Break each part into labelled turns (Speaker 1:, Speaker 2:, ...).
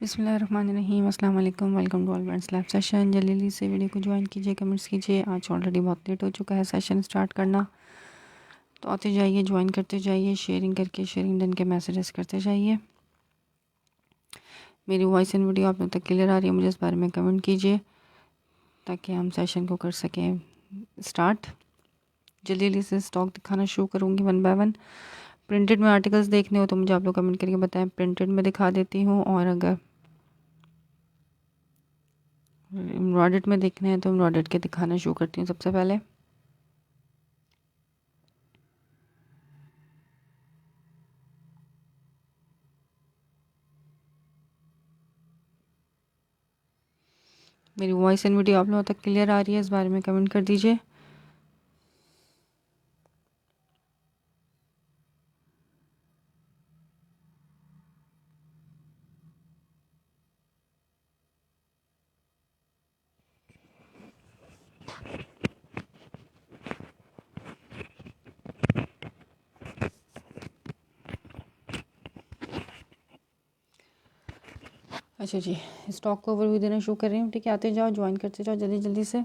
Speaker 1: बिस्मिल्लाहिर्रहमानिर्रहीम अस्सलाम वालेकुम। Welcome to all friends live session. जल्दी से वीडियो को ज्वाइन कीजिए, कमेंट्स कीजिए। आज ऑलरेडी बहुत लेट हो चुका है सेशन स्टार्ट करना, तो आते जाइए, ज्वाइन करते जाइए, शेयरिंग करके शेयरिंग डन के मैसेजेस करते जाइए। मेरी वॉइस एंड वीडियो आप लोग तक क्लियर आ रही है, मुझे इस बारे में कमेंट कीजिए ताकि हम सेशन को कर सकें स्टार्ट। जल्दी से स्टॉक दिखाना शुरू करूँगी वन बाय वन। प्रिंटेड में आर्टिकल्स देखने हो तो मुझे आप लोग कमेंट करके बताएं, प्रिंटेड में दिखा देती हूँ। और अगर एम्ब्रॉयडर्ड में देखने हैं तो एम्ब्रॉयडर्ड के दिखाना शुरू करती हूँ सबसे पहले। मेरी वॉइस एंड वीडियो आप लोगों तक क्लियर आ रही है, इस बारे में कमेंट कर दीजिए। अच्छा जी, स्टॉक को ओवरव्यू देना शुरू कर रही हूँ, ठीक है। आते जाओ, ज्वाइन करते जाओ जल्दी जल्दी से।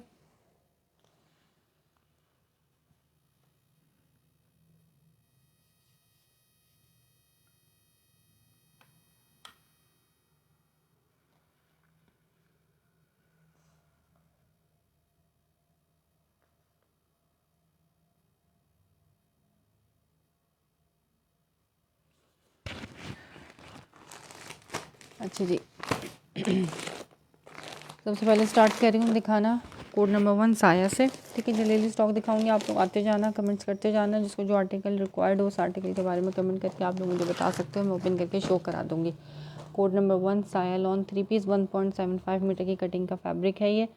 Speaker 1: अच्छा जी, सबसे पहले स्टार्ट कर रही हूँ दिखाना कोड नंबर 1 साया से, ठीक है। जल्दी स्टॉक दिखाऊंगी, आप लोग आते जाना, कमेंट्स करते जाना। जिसको जो आर्टिकल रिक्वायर्ड हो उस आर्टिकल के बारे में कमेंट करके आप लोग मुझे बता सकते हो, मैं ओपन करके शो करा दूँगी। कोड नंबर 1 साया लॉन 3 पीस 1.75 मीटर की कटिंग का फैब्रिक है। ये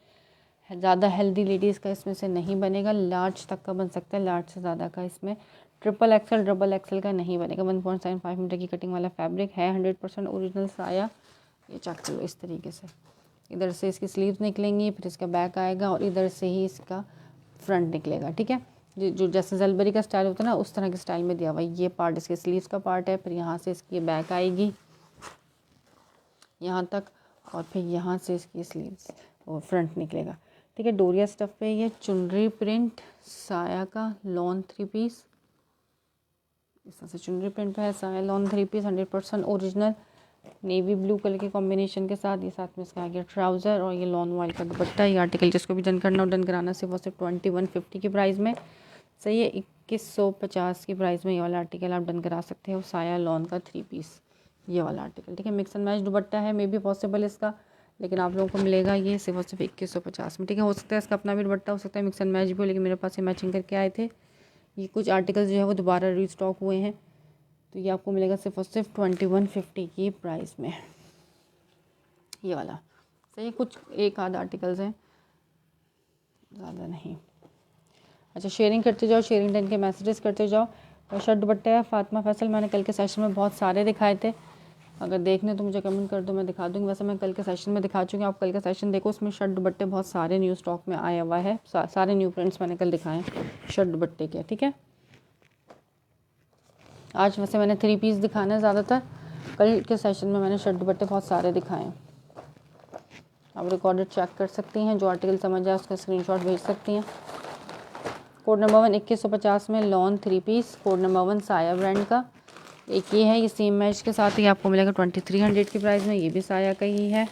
Speaker 1: ज़्यादा हेल्दी लेडीज़ का इसमें से नहीं बनेगा, लार्ज तक का बन सकता है, लार्ज से ज़्यादा का इसमें ट्रिपल एक्सल डबल एक्सल का नहीं बनेगा। 1.75 मीटर की कटिंग वाला फैब्रिक है, 100% ओरिजिनल साया। ये चेक करो इस तरीके से, इधर से इसकी स्लीव्स निकलेंगी, फिर इसका बैक आएगा और इधर से ही इसका फ्रंट निकलेगा, ठीक है। जो जैसे जलबरी का स्टाइल होता है ना, उस तरह के स्टाइल में दिया हुआ है। ये पार्ट इसके स्लीव्स का पार्ट है, फिर यहाँ से इसकी बैक आएगी यहाँ तक, और फिर यहाँ से इसकी स्लीव्स और फ्रंट निकलेगा, ठीक है। डोरिया स्टफ पे ये चुनरी प्रिंट साया का लॉन 3 पीस, इस तरह से चुनरी प्रिंट पे है Saya lawn 3 piece 100% original navy blue colour के कॉम्बिनेशन के साथ। ये साथ में इसका आ गया ट्राउज़र और ये लॉन वाइल का दुपट्टा। ये आर्टिकल जिसको भी डन करना हो डन कराना, सिर्फ और सिर्फ 2150 की प्राइस में, सही है। 2150 की प्राइस में ये वाला आर्टिकल आप डन करा सकते हो, साया लॉन का 3 पीस ये वाला आर्टिकल, ठीक है। मिक्स एंड मैच दुपट्टा है, मे भी पॉसिबल इसका, लेकिन आप लोगों को मिलेगा ये सिर्फ और सिर्फ 2150 में, ठीक है। हो सकता है इसका अपना भी दुपट्टा हो सकता है, मिक्स एंड मैच भी हो, लेकिन मेरे पास ये मैचिंग करके आए थे। ये कुछ आर्टिकल्स जो है वो दोबारा रीस्टॉक हुए हैं, तो ये आपको मिलेगा सिर्फ और सिर्फ 2150 की प्राइस में, ये वाला, सही। कुछ एक आध आर्टिकल्स हैं, ज़्यादा नहीं। अच्छा, शेयरिंग करते जाओ, शेयरिंग डन के मैसेजेस करते जाओ। और शर्ट दुपट्टा है फातिमा फैसल, मैंने कल के सेशन में बहुत सारे दिखाए थे, अगर देखने तो मुझे कमेंट कर दो, मैं दिखा दूँगी। वैसे मैं कल के सेशन में दिखा चुकी हूँ, आप कल का सेशन देखो, उसमें शर्ट दुपट्टे बहुत सारे न्यू स्टॉक में आया हुआ है। सारे न्यू प्रिंट्स मैंने कल दिखाए शर्ट दुपट्टे के, ठीक है। आज वैसे मैंने 3 पीस दिखाना है ज़्यादातर, कल के सेशन में मैंने शर्ट दुपट्टे बहुत सारे दिखाए हैं। आप रिकॉर्डेड चेक कर सकती हैं, जो आर्टिकल समझ आए उसका स्क्रीनशॉट भेज सकती हैं। कोड नंबर 1 2150 में लॉन 3 पीस, कोड नंबर 1 साया ब्रांड का। एक ये है, ये सेम मैच के साथ ही आपको मिलेगा 2300 की प्राइस में, ये भी साया का ही है।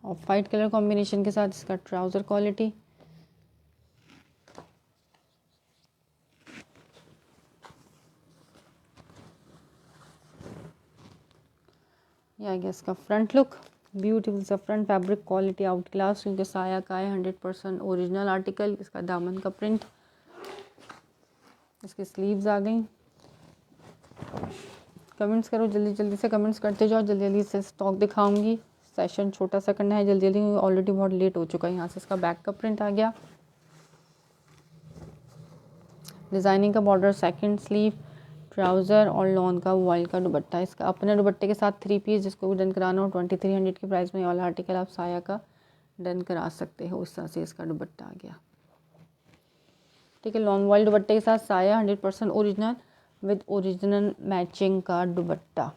Speaker 1: और वाइट कलर कॉम्बिनेशन के साथ इसका ट्राउज़र क्वालिटी, ये आ गया इसका फ्रंट लुक। ब्यूटीफुल सा front, fabric quality out class, क्योंकि साया का है, 100% ओरिजिनल आर्टिकल। इसका दामन का प्रिंट, इसकी स्लीव्स आ गई। कमेंट्स करो, जल्दी जल्दी से कमेंट्स करते जाओ, जल्दी जल्दी से स्टॉक दिखाऊंगी। सेशन छोटा सा करना है जल्दी जल्दी, ऑलरेडी बहुत लेट हो चुका है। यहाँ से इसका बैक का प्रिंट आ गया, डिज़ाइनिंग का बॉर्डर, सेकंड स्लीव, ट्राउज़र और लॉन का वॉइल का दुपट्टा। इसका अपने दुपट्टे के साथ 3 पीस, जिसको भी डन कराना हो 2300 की प्राइस में ये वाला आर्टिकल आप साया का डन करा सकते हो। इस तरह से इसका दुपट्टा आ गया, ठीक है। लॉन वॉइल दुपट्टे के साथ साया 100% ओरिजिनल विद ओरिजिनल मैचिंग का दुपट्टा।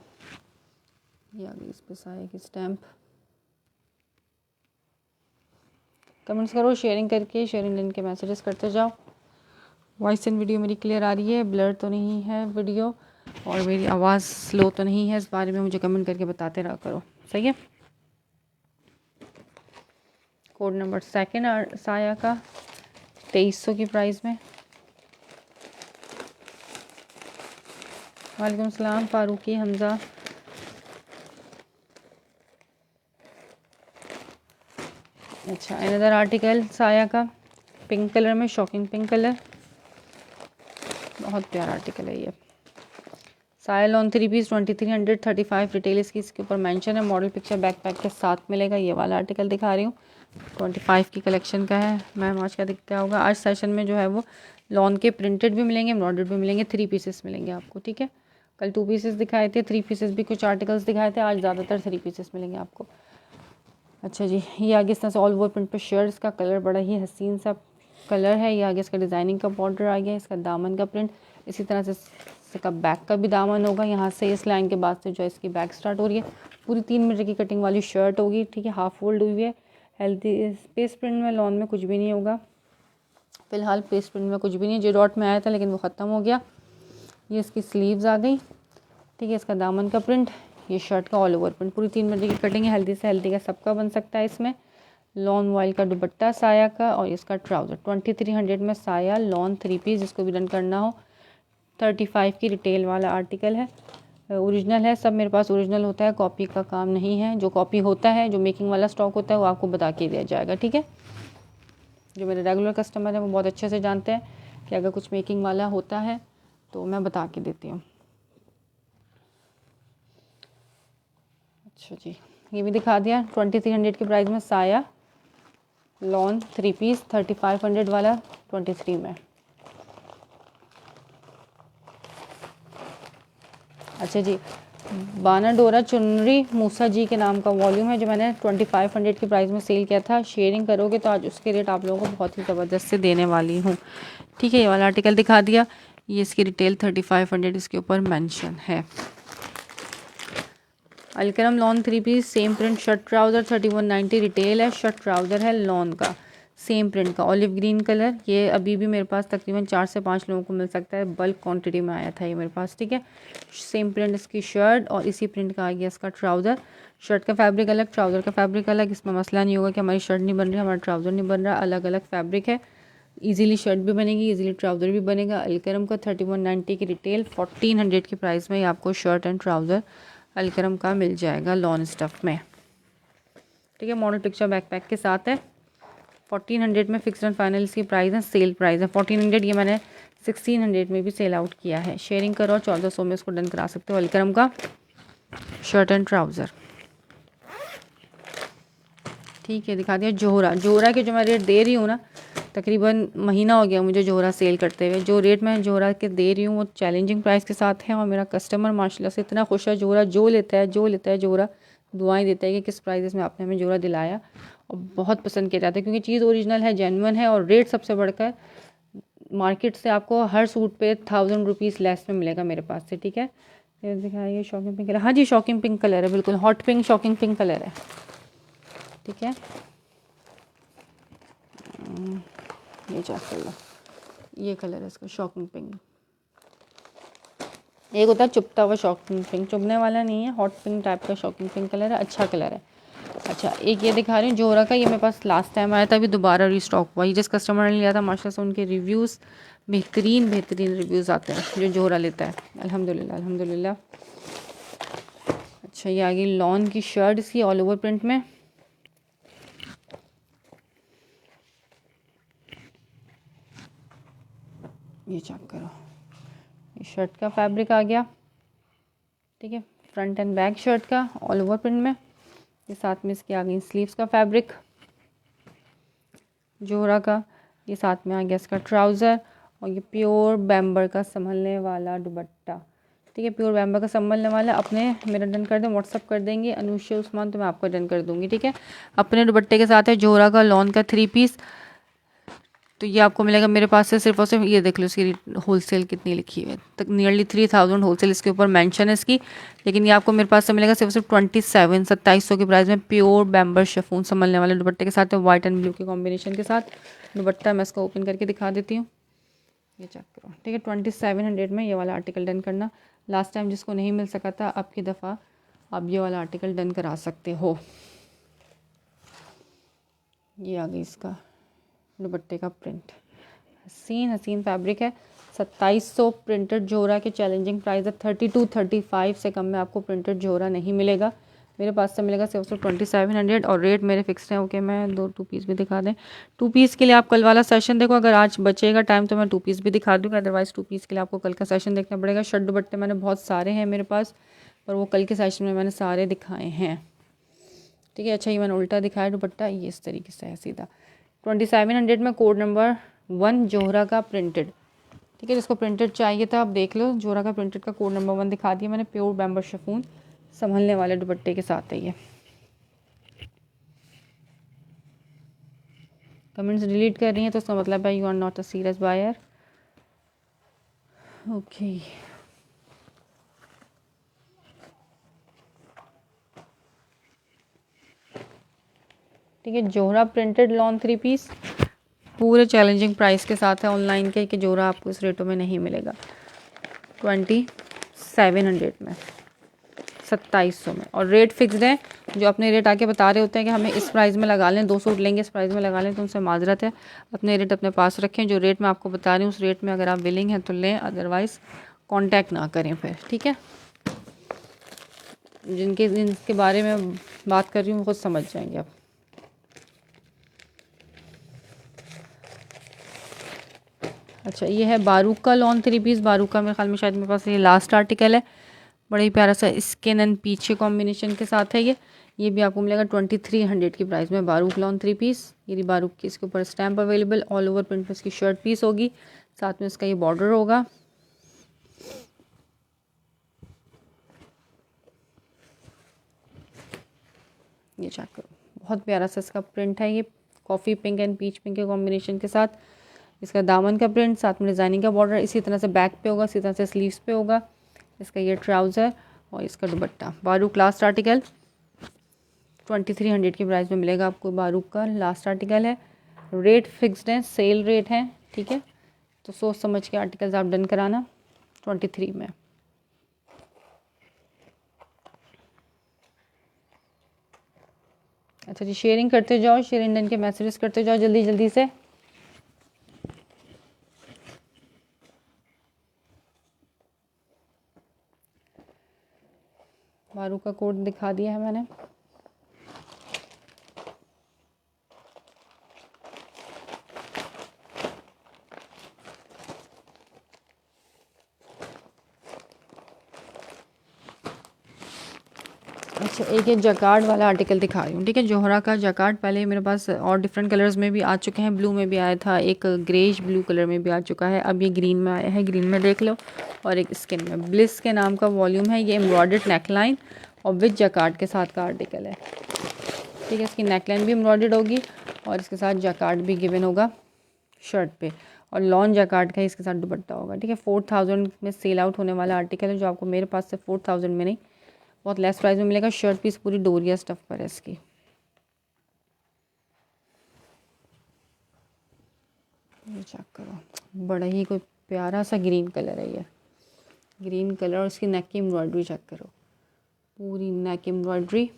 Speaker 1: ये आ गई इस पे साया की स्टैम्प। कमेंट्स करो, शेयरिंग करके, शेयरिंग लिंक के मैसेजेस करते जाओ। वॉइस इन वीडियो मेरी क्लियर आ रही है, ब्लर तो नहीं है वीडियो, और मेरी आवाज़ स्लो तो नहीं है, इस बारे में मुझे कमेंट करके बताते रहा करो, सही है। कोड नंबर 2 साया का 2300 की प्राइस में। वालेकुम सलाम फारूकी हमज़ा। अच्छा, अनदर आर्टिकल साया का पिंक कलर में, शॉकिंग पिंक कलर, बहुत प्यारा आर्टिकल है ये। साया लॉन 3 पीस 2335 रिटेल इसकी, इसके ऊपर मेंशन है। मॉडल पिक्चर बैकपैक के साथ मिलेगा। ये वाला आर्टिकल दिखा रही हूँ, 25 की कलेक्शन का है। मैम आज क्या दिखता होगा, आज सेशन में जो है वो लॉन के प्रिंटेड भी मिलेंगे, एम्ब्रॉयडर्ड भी मिलेंगे, 3 पीसेस मिलेंगे आपको, ठीक है। कल 2 पीसेस दिखाए थे, 3 पीसेस भी कुछ आर्टिकल्स दिखाए थे, आज ज़्यादातर 3 पीसेस मिलेंगे आपको। अच्छा जी, ये आगे इस तरह से ऑल ओवर प्रिंट पे शर्ट, इसका कलर बड़ा ही हसीन सा कलर है। ये आगे इसका डिज़ाइनिंग का बॉर्डर आ गया, इसका दामन का प्रिंट, इसी तरह से इसका बैक का भी दामन होगा। यहाँ से इस लाइन के बाद से जो इसकी बैक स्टार्ट हो रही है, पूरी 3 मीटर की कटिंग वाली शर्ट होगी, ठीक है। हाफ फोल्ड हुई है, हेल्थी स्पेस प्रिंट में, लॉन में कुछ भी नहीं होगा फिलहाल, पेस्ट प्रिंट में कुछ भी नहीं। जे डॉट में आया था लेकिन वो ख़त्म हो गया। ये इसकी स्लीव्स आ गई, ठीक है। इसका दामन का प्रिंट, ये शर्ट का ऑल ओवर प्रिंट, पूरी 3 मीटर की कटिंग है, हेल्दी से हेल्दी का सबका बन सकता है इसमें। लॉन वॉइल का दुपट्टा साया का, और इसका ट्राउज़र 2300 में साया लॉन 3 पीस, जिसको भी रन करना हो। 35 की रिटेल वाला आर्टिकल है, ओरिजिनल है, सब मेरे पास ओरिजिनल होता है, कॉपी का काम नहीं है। जो कॉपी होता है, जो मेकिंग वाला स्टॉक होता है, वो आपको बता के दिया जाएगा, ठीक है। जो मेरे रेगुलर कस्टमर हैं वो बहुत अच्छे से जानते हैं कि अगर कुछ मेकिंग वाला होता है तो मैं बता के देती हूँ। अच्छा जी, ये भी दिखा दिया। 2300 की प्राइस में साया लॉन 3 पीस, 3500 वाला 23 में। अच्छा जी, बाना डोरा चुनरी मूसा जी के नाम का वॉल्यूम है, जो मैंने 2500 की प्राइस में सेल किया था। शेयरिंग करोगे तो आज उसके रेट आप लोगों को बहुत ही ज़बरदस्त से देने वाली हूँ, ठीक है। ये वाला आर्टिकल दिखा दिया, ये इसकी रिटेल 3500 इसके ऊपर मेंशन है। Alkaram lawn 3 piece same print shirt trouser 3190 retail है। शर्ट ट्राउज़र है लॉन का, सेम प्रिंट का, ऑलिव ग्रीन कलर। ये अभी भी मेरे पास तकरीबन 4 से 5 लोगों को मिल सकता है, बल्क क्वांटिटी में आया था ये मेरे पास, ठीक है। सेम प्रिंट इसकी शर्ट, और इसी प्रिंट का आ गया इसका ट्राउज़र। शर्ट का फैब्रिक अलग, ट्राउज़र का फैब्रिक अलग। इसमें मसला नहीं होगा कि हमारी शर्ट नहीं बन रही, हमारा ट्राउज़र नहीं बन रहा, अलग अलग फैब्रिक है। ईजिली शर्ट भी बनेगी, ईजिली ट्राउज़र भी बनेगा। अलकरम का 3190 की रिटेल, 1400 की प्राइस में आपको शर्ट एंड ट्राउज़र अलकरम का मिल जाएगा लॉन स्टफ़ में, ठीक है। मॉडल पिक्चर बैकपैक के साथ है। 1400 में फिक्स एंड फाइनल इसकी प्राइस है, सेल प्राइस है 1400। ये मैंने 1600 में भी सेल आउट किया है। शेयरिंग करो, 1400 में इसको डन करा सकते हो। अलकरम का शर्ट एंड ट्राउज़र, ठीक है। दिखा दिया जोहरा। जोहरा के जो मैं रेट दे रही हूँ ना, तकरीबन महीना हो गया मुझे जोहरा सेल करते हुए। जो रेट मैं जोहरा के दे रही हूँ वो चैलेंजिंग प्राइस के साथ है, और मेरा कस्टमर माशाल्लाह से इतना खुश है। जोहरा जो लेता है जोहरा दुआएं देता है कि किस प्राइस में आपने हमें जोहरा दिलाया, और बहुत पसंद किया जाता है क्योंकि चीज़ ओरिजिनल है, जेन्युइन है, और रेट सबसे बढ़कर मार्केट से आपको हर सूट पे 1000 रुपीज़ लेस में मिलेगा मेरे पास से, ठीक है। ये दिखाइए शॉकिंग पिंक कलर, हाँ जी शॉकिंग पिंक कलर है, बिल्कुल hot pink shocking pink colour है, ठीक है। ये चेक कर लो, ये कलर है इसका शॉकिंग पिंक। एक होता है चुभता हुआ शॉकिंग पिंक, चुभने वाला नहीं है, हॉट पिंक टाइप का शॉकिंग पिंक कलर है, अच्छा कलर है। अच्छा, एक ये दिखा रही हूँ जोहरा का, ये मेरे पास लास्ट टाइम आया था, अभी दोबारा रीस्टॉक हुआ। ये जिस कस्टमर ने लिया था माशाल्लाह से उनके रिव्यूज़ बेहतरीन रिव्यूज़ आते हैं जो जोहरा लेता है, अल्हम्दुलिल्लाह अल्हम्दुलिल्लाह। अच्छा, ये आ गई लॉन की शर्ट इसकी ऑल ओवर प्रिंट में, ये चेक करो, ये शर्ट का फैब्रिक आ गया, ठीक है। फ्रंट एंड बैक शर्ट का ऑल ओवर प्रिंट में, ये साथ में इसकी आ गई स्लीव्स का फैब्रिक जोहरा का, ये साथ में आ गया इसका ट्राउज़र, और ये प्योर बैम्बर का संभलने वाला दुपट्टा, ठीक है। प्योर बैम्बर का संभलने वाला, अपने मेरा डन कर दें, व्हाट्सअप कर देंगे अनुष्य उस्मान, तो मैं आपको डन कर दूँगी, ठीक है। अपने दुपट्टे के साथ है जोहरा का लॉन का 3 पीस तो ये आपको मिलेगा मेरे पास से सिर्फ और सिर्फ, ये देख लो इसकी होलसेल कितनी लिखी हुई है, तक नियरली 3000 होलसेल इसके ऊपर मेंशन है इसकी। लेकिन ये आपको मेरे पास से मिलेगा सिर्फ सिर्फ 2700 की प्राइस में, प्योर बैम्बर शिफॉन संभलने वाले दुपट्टे के साथ, वाइट एंड ब्लू के कॉम्बिनेशन के साथ दुपट्टा। मैं इसको ओपन करके दिखा देती हूँ, ये चेक करो, ठीक है। 2700 में ये वाला आर्टिकल डन करना। लास्ट टाइम जिसको नहीं मिल सका था, अब की दफ़ा आप ये वाला आर्टिकल डन करा सकते हो। ये आ गई इसका दुपट्टे का प्रिंट, हसीन हसीन फैब्रिक है। 2700 प्रिंटेड जोरा के चैलेंजिंग प्राइस है। 32-35 से कम में आपको प्रिंटेड जोरा नहीं मिलेगा, मेरे पास से मिलेगा सिर्फ 2700 और रेट मेरे फिक्स हैं। ओके, मैं 2 पीस भी दिखा दें। 2 पीस के लिए आप कल वाला सेशन देखो, अगर आज बचेगा टाइम तो मैं 2 पीस भी दिखा दूँगा, अदरवाइज़ 2 पीस के लिए आपको कल का सेशन देखना पड़ेगा। शर्ट दुपट्टे मैंने बहुत सारे हैं मेरे पास, पर वो कल के सेशन में मैंने सारे दिखाए हैं, ठीक है। अच्छा, ये मैंने उल्टा दिखाया दुपट्टा, ये इस तरीके से है सीधा। 2700 में कोड नंबर 1 जोहरा का प्रिंटेड, ठीक है। जिसको प्रिंटेड चाहिए था आप देख लो, जोहरा का प्रिंटेड का कोड नंबर 1 दिखा दिया मैंने। प्योर बैम्बर शिफॉन संभलने वाले दुपट्टे के साथ है ये। कमेंट्स डिलीट कर रही हैं तो उसका मतलब है you are not a serious buyer. Okay, ठीक है। जोहरा प्रिंटेड लॉन 3 पीस पूरे चैलेंजिंग प्राइस के साथ है ऑनलाइन के, कि जोहरा आपको इस रेटों में नहीं मिलेगा। 2700 में, 2700 में, और रेट फिक्स्ड है। जो अपने रेट आके बता रहे होते हैं कि हमें इस प्राइस में लगा लें, 2 सूट लेंगे इस प्राइस में लगा लें, तो उनसे माजरत है। अपने रेट अपने पास रखें, जो रेट मैं आपको बता रही हूँ उस रेट में अगर आप विलिंग हैं तो लें, अदरवाइज़ कांटेक्ट ना करें फिर, ठीक है। जिनके बारे में बात कर रही हूँ खुद समझ जाएंगे आप। अच्छा, ये है बारूक का लॉन 3 पीस। बारूक का मेरे ख्याल में शायद मेरे पास ये लास्ट आर्टिकल है। बड़ा ही प्यारा सा स्किन एंड पीछे कॉम्बिनेशन के साथ है ये भी आपको मिलेगा 2300 की प्राइस में। बारूक लॉन 3 पीस, ये बारूक की, इसके ऊपर stamp available, all over print में इसकी शर्ट पीस होगी, साथ में इसका ये बॉर्डर होगा। ये चेक करो, बहुत प्यारा सा इसका प्रिंट है। ये coffee pink and peach pink के कॉम्बिनेशन के साथ इसका दामन का प्रिंट, साथ में डिज़ाइनिंग का बॉर्डर इसी तरह से बैक पे होगा, इसी तरह से स्लीव्स पे होगा। इसका ये ट्राउज़र और इसका दुपट्टा। बारूक लास्ट आर्टिकल 2300 की प्राइस में मिलेगा आपको। बारूक का लास्ट आर्टिकल है, रेट फिक्स्ड है, सेल रेट है, ठीक है। तो सोच समझ के आर्टिकल्स आप डन कराना 23 में। अच्छा जी, शेयरिंग करते जाओ, शेयरिंग डन के मैसेजेस करते जाओ जल्दी जल्दी से। बारूक का कोड दिखा दिया है मैंने। अच्छा, एक ये जकार्ड वाला आर्टिकल दिखा रही हूँ, ठीक है। जोहरा का जकार्ड पहले मेरे पास और डिफरेंट कलर्स में भी आ चुके हैं, ब्लू में भी आया था, एक ग्रेश ब्लू कलर में भी आ चुका है, अब ये ग्रीन में आया है, ग्रीन में देख लो, और एक स्किन में। ब्लिस के नाम का वॉल्यूम है, ये एम्ब्रॉयडर्ड नेकलाइन और विद जकार्ड के साथ का आर्टिकल है, ठीक है। इसकी नेकलाइन भी एम्ब्रॉयडर्ड होगी और इसके साथ जकार्ड भी गिवन होगा शर्ट पे, और लॉन जकार्ड का इसके साथ दुपट्टा होगा, ठीक है। 4000 में सेल आउट होने वाला आर्टिकल है, जो आपको मेरे पास से 4000 में नहीं, बहुत लेस प्राइस में मिलेगा। शर्ट पीस पूरी डोरिया स्टफ पर है इसकी। ये चेक करो, बड़ा ही कोई प्यारा सा ग्रीन कलर है ये, ग्रीन कलर, और इसकी नेक की एम्ब्रॉयडरी चेक करो, पूरी नेक एम्ब्रॉयडरी।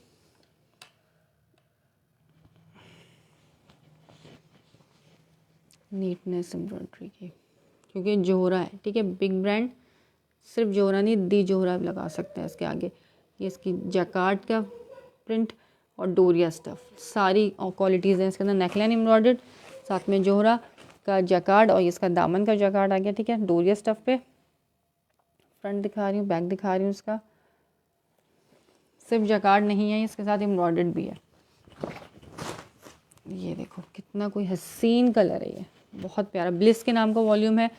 Speaker 1: नीटनेस एम्ब्रॉयडरी की, क्योंकि जोहरा है, ठीक है। बिग ब्रांड, सिर्फ जोहरा नहीं, दी जोहरा भी लगा सकते हैं इसके आगे। ये इसकी जकार्ड का प्रिंट और डोरिया स्टफ, सारी क्वालिटीज़ हैं इसके अंदर। नेकलाइन एम्ब्रॉयडर्ड, साथ में जोहरा का जकार्ड और इसका दामन का जकार्ड आ गया, ठीक है, डोरिया स्टफ पे। फ्रंट दिखा रही हूँ, बैक दिखा रही हूँ इसका। सिर्फ जकार्ड नहीं है, इसके साथ एम्ब्रॉयडर्ड भी है। ये देखो कितना कोई हसीन कलर है ये, बहुत प्यारा। ब्लिस के नाम का वॉल्यूम है,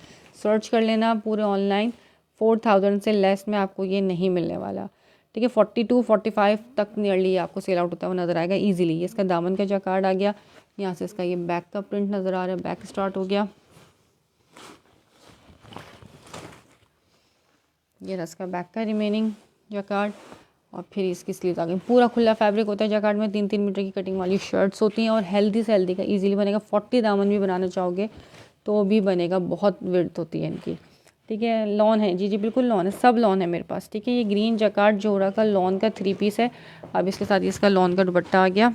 Speaker 1: सर्च कर लेना पूरे ऑनलाइन। 4000 से लेस में आपको ये नहीं मिलने वाला, ठीक है। 42-45 तक नियरली आपको सेल आउट होता हुआ नज़र आएगा इजीली। ये इसका दामन का जैकार्ड आ गया, यहाँ से इसका ये बैक का प्रिंट नज़र आ रहा है, बैक स्टार्ट हो गया। ये रहा इसका बैक का रिमेनिंग जैकार्ड और फिर इसकी स्लीव्स आ गई। पूरा खुला फैब्रिक होता है जैकार्ड में, 3-3 मीटर की कटिंग वाली शर्ट्स होती हैं और हेल्दी से हेल्दी का इजीली बनेगा। 40 दामन भी बनाना चाहोगे तो भी बनेगा, बहुत विड्थ होती है इनकी, ठीक है। लॉन है, जी जी बिल्कुल लॉन है, सब लॉन है मेरे पास, ठीक है। ये ग्रीन जैकार्ड जोड़ा का लॉन का 3 पीस है। अब इसके साथ इसका लॉन का दुपट्टा आ गया,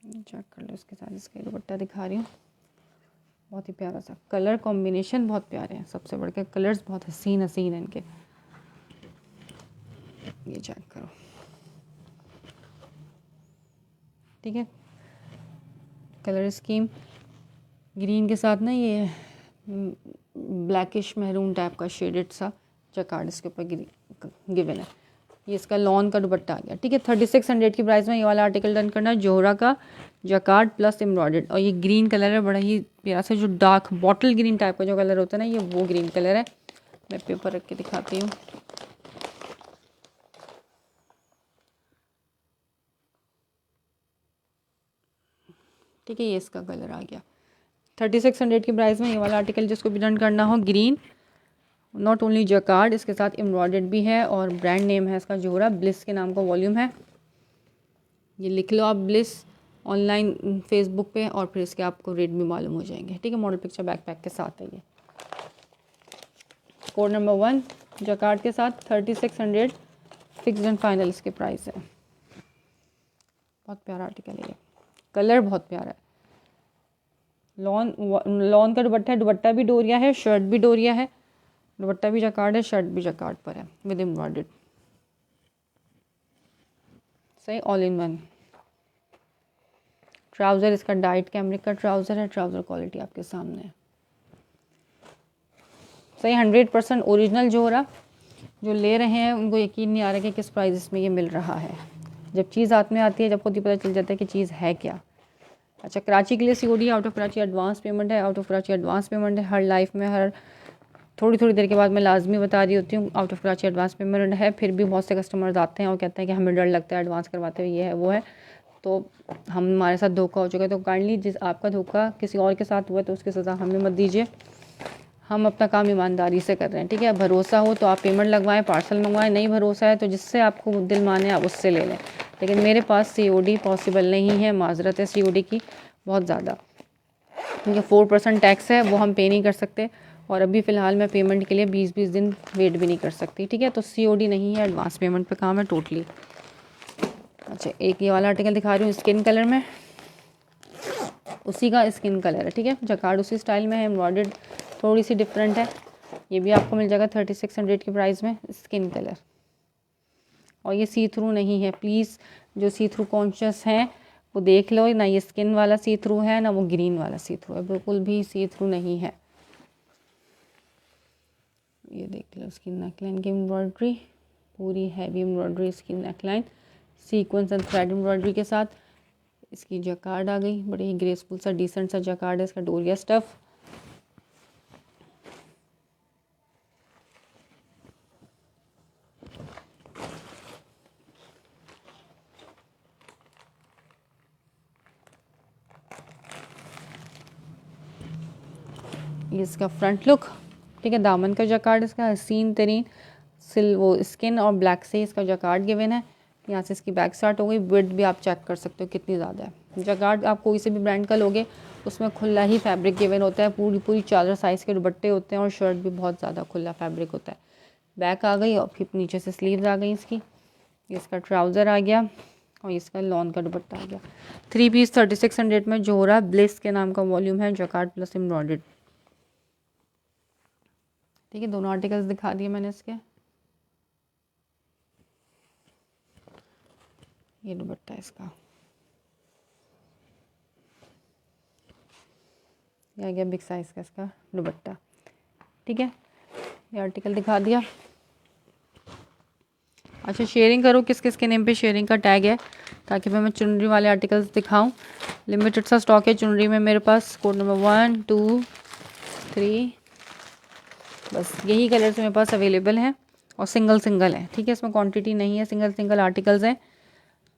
Speaker 1: चेक कर लो। इसके साथ इसका दुपट्टा दिखा रही हूँ, बहुत ही प्यारा सा कलर कॉम्बिनेशन, बहुत प्यारे हैं। सबसे बढ़कर कलर्स बहुत हसीन हसीन हैं इनके, ये चेक करो, ठीक है। कलर स्कीम ग्रीन के साथ ना ये ब्लैकिश मैरून टाइप का शेडेड सा जैकार्ड इसके ऊपर गिवन है। ये इसका लॉन का दुपट्टा आ गया, ठीक है। 3600 की प्राइस में ये वाला आर्टिकल डन करना। जोहरा का जैकार्ड प्लस एम्ब्रॉयडर्ड, और ये ग्रीन कलर है, बड़ा ही प्यारा सा, जो डार्क बॉटल ग्रीन टाइप का जो कलर होता है ना, ये वो ग्रीन कलर है। मैं पेपर रख के दिखाती हूँ, ठीक है। ये इसका कलर आ गया 3600 की प्राइस में। ये वाला आर्टिकल जिसको भी डन करना हो, ग्रीन, नॉट ओनली जैकार्ड, इसके साथ एम्ब्रॉयडर्ड भी है और ब्रांड नेम है इसका जोहरा, ब्लिस के नाम का वॉल्यूम है। ये लिख लो आप ब्लिस ऑनलाइन फेसबुक पे, और फिर इसके आपको रेट भी मालूम हो जाएंगे, ठीक है। मॉडल पिक्चर बैकपैक के साथ है ये। कोड नंबर 1 जैकार्ड के साथ 3600 फिक्स्ड एंड फाइनल इसके प्राइस है। बहुत प्यारा आर्टिकल है ये, कलर बहुत प्यारा है। लॉन का दुपट्टा है, दुपट्टा भी डोरिया है, शर्ट भी डोरिया है, दुपट्टा भी जैकार्ड है, शर्ट भी जैकार्ड पर है विद एम्ब्रॉयडर्ड, सही, ऑल इन वन। ट्राउज़र इसका डाइट कैमरिक का ट्राउज़र है, ट्राउज़र क्वालिटी आपके सामने है, सही 100% ओरिजिनल। जोहरा जो ले रहे हैं उनको यकीन नहीं आ रहा कि किस प्राइस में ये मिल रहा है। जब चीज़ हाथ में आती है, जब खुद ही पता चल जाता है कि चीज़ है क्या। अच्छा, कराची के लिए COD, out of Karachi advance payment है, out of Karachi advance payment है। हर लाइफ में हर थोड़ी थोड़ी देर के बाद मैं लाजमी बता रही होती हूँ, out of Karachi advance payment है। फिर भी बहुत से कस्टमर्स आते हैं और कहते हैं कि हमें डर लगता है एडवांस करवाते हुए, ये है वो है, तो हमारे साथ धोखा हो चुका है। तो काइंडली जिस आपका धोखा किसी और के साथ हुआ है तो उसकी सज़ा हमें मत दीजिए। हम अपना काम ईमानदारी से कर रहे हैं, ठीक है। भरोसा हो तो आप पेमेंट लगवाएं, पार्सल मंगवाएं, नहीं भरोसा है तो जिससे आपको दिल माने आप उससे ले लें, लेकिन मेरे पास COD पॉसिबल नहीं है। माजरत है COD की बहुत ज़्यादा, क्योंकि 4% टैक्स है, वो हम पे नहीं कर सकते, और अभी फ़िलहाल मैं पेमेंट के लिए 20-20 दिन वेट भी नहीं कर सकती, ठीक है। तो COD नहीं है, एडवांस पेमेंट पे काम है टोटली। अच्छा, एक ये वाला आर्टिकल दिखा रही हूँ स्किन कलर में, उसी का स्किन कलर है, ठीक है। जैकार्ड उसी स्टाइल में है, एम्ब्रॉयडर्ड थोड़ी सी डिफरेंट है। ये भी आपको मिल जाएगा 3600 की प्राइस में, स्किन कलर। और ये सी थ्रू नहीं है, प्लीज़ जो सी थ्रू कॉन्शियस हैं वो देख लो, ना ये स्किन वाला सी थ्रू है ना वो ग्रीन वाला सी थ्रू है, बिल्कुल भी सी थ्रू नहीं है। ये देख लो इसकी नेकलाइन की एम्ब्रॉयडरी, पूरी हैवी एम्ब्रॉयडरी इसकी neckline, sequence and thread embroidery के साथ। इसकी जैकार्ड आ गई, बड़ी ही ग्रेसफुल सा डिसेंट सा जैकार्ड है इसका, डोरिया स्टफ। ये इसका फ्रंट लुक, ठीक है। दामन का जैकार्ड इसका हसीन तरीन वो स्किन और ब्लैक से इसका जैकार्ड गिवन है। यहाँ से इसकी बैक स्टार्ट हो गई, विड्थ भी आप चेक कर सकते हो कितनी ज़्यादा है। जैकार्ड आप कोई से भी ब्रांड का लोगे उसमें खुला ही फैब्रिक गिवन होता है, पूरी पूरी चादर साइज़ के दुपट्टे होते हैं और शर्ट भी बहुत ज़्यादा खुला फैब्रिक होता है। बैक आ गई और फिर नीचे से स्लीव्स आ गई इसकी। इसका ट्राउज़र आ गया और इसका लॉन का दुपट्टा आ गया। 3 पीस 3600 में जोहरा ब्लिस के नाम का वॉल्यूम है, जैकार्ड प्लस एम्ब्रॉयडर्ड, ठीक है। दोनों आर्टिकल्स दिखा दिए मैंने इसके। ये दुपट्टा इसका, ये आ गया बिग साइज़ का इसका दुपट्टा, ठीक है। ये आर्टिकल दिखा दिया। अच्छा, शेयरिंग करो, किस किस के नेम पे शेयरिंग का टैग है, ताकि मैं चुनरी वाले आर्टिकल्स दिखाऊं। लिमिटेड सा स्टॉक है चुनरी में मेरे पास। कोड नंबर 1 2 3, बस यही कलर्स मेरे पास अवेलेबल हैं और सिंगल सिंगल है, ठीक है, इसमें क्वांटिटी नहीं है, सिंगल सिंगल आर्टिकल्स हैं।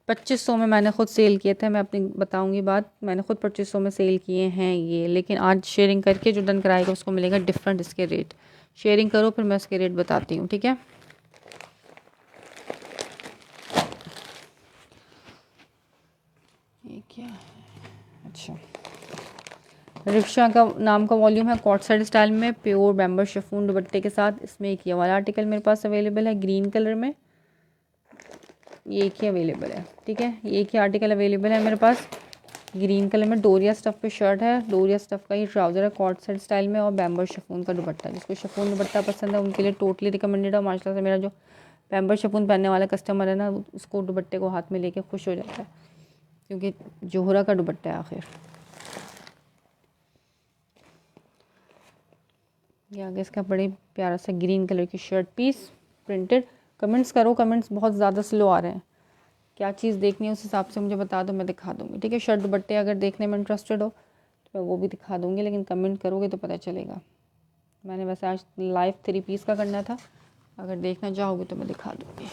Speaker 1: 2500 में मैंने खुद सेल किए थे, मैं अपनी बताऊंगी बात, मैंने खुद 2500 में सेल किए हैं ये, लेकिन आज शेयरिंग करके जो डन कराएगा उसको मिलेगा डिफरेंट इसके रेट। शेयरिंग करो फिर मैं इसके रेट बताती हूँ, ठीक है। ये क्या है, अच्छा, रिक्शा का नाम का वॉल्यूम है, कॉट सेट स्टाइल में, प्योर बैम्बर शिफॉन दुपट्टे के साथ। इसमें एक ये वाला आर्टिकल मेरे पास अवेलेबल है ग्रीन कलर में, ये एक ही अवेलेबल है, ठीक है, ये एक ही आर्टिकल अवेलेबल है मेरे पास ग्रीन कलर में। डोरिया स्टफ़ पे शर्ट है, डोरिया स्टफ़ का ही ट्राउज़र है कॉट सेट स्टाइल में, और बैम्बर शिफॉन का दुपट्टा। जिसको शिफॉन दुपट्टा पसंद है उनके लिए टोटली रिकमेंडेड है। माशाल्लाह से मेरा जो बैम्बर शिफॉन पहनने वाला कस्टमर है ना, उसको दुपट्टे को हाथ में लेके खुश हो जाता है, क्योंकि जोहरा का दुपट्टा है आखिर। ये आगे इसका बड़े प्यारा सा ग्रीन कलर की शर्ट पीस प्रिंटेड। कमेंट्स करो, कमेंट्स बहुत ज़्यादा स्लो आ रहे हैं, क्या चीज़ देखनी है उस हिसाब से मुझे बता दो, मैं दिखा दूँगी, ठीक है। शर्ट दुपट्टे अगर देखने में इंटरेस्टेड हो तो मैं वो भी दिखा दूँगी, लेकिन कमेंट करोगे तो पता चलेगा। मैंने वैसे आज लाइव 3 पीस का करना था, अगर देखना चाहोगे तो मैं दिखा दूँगी।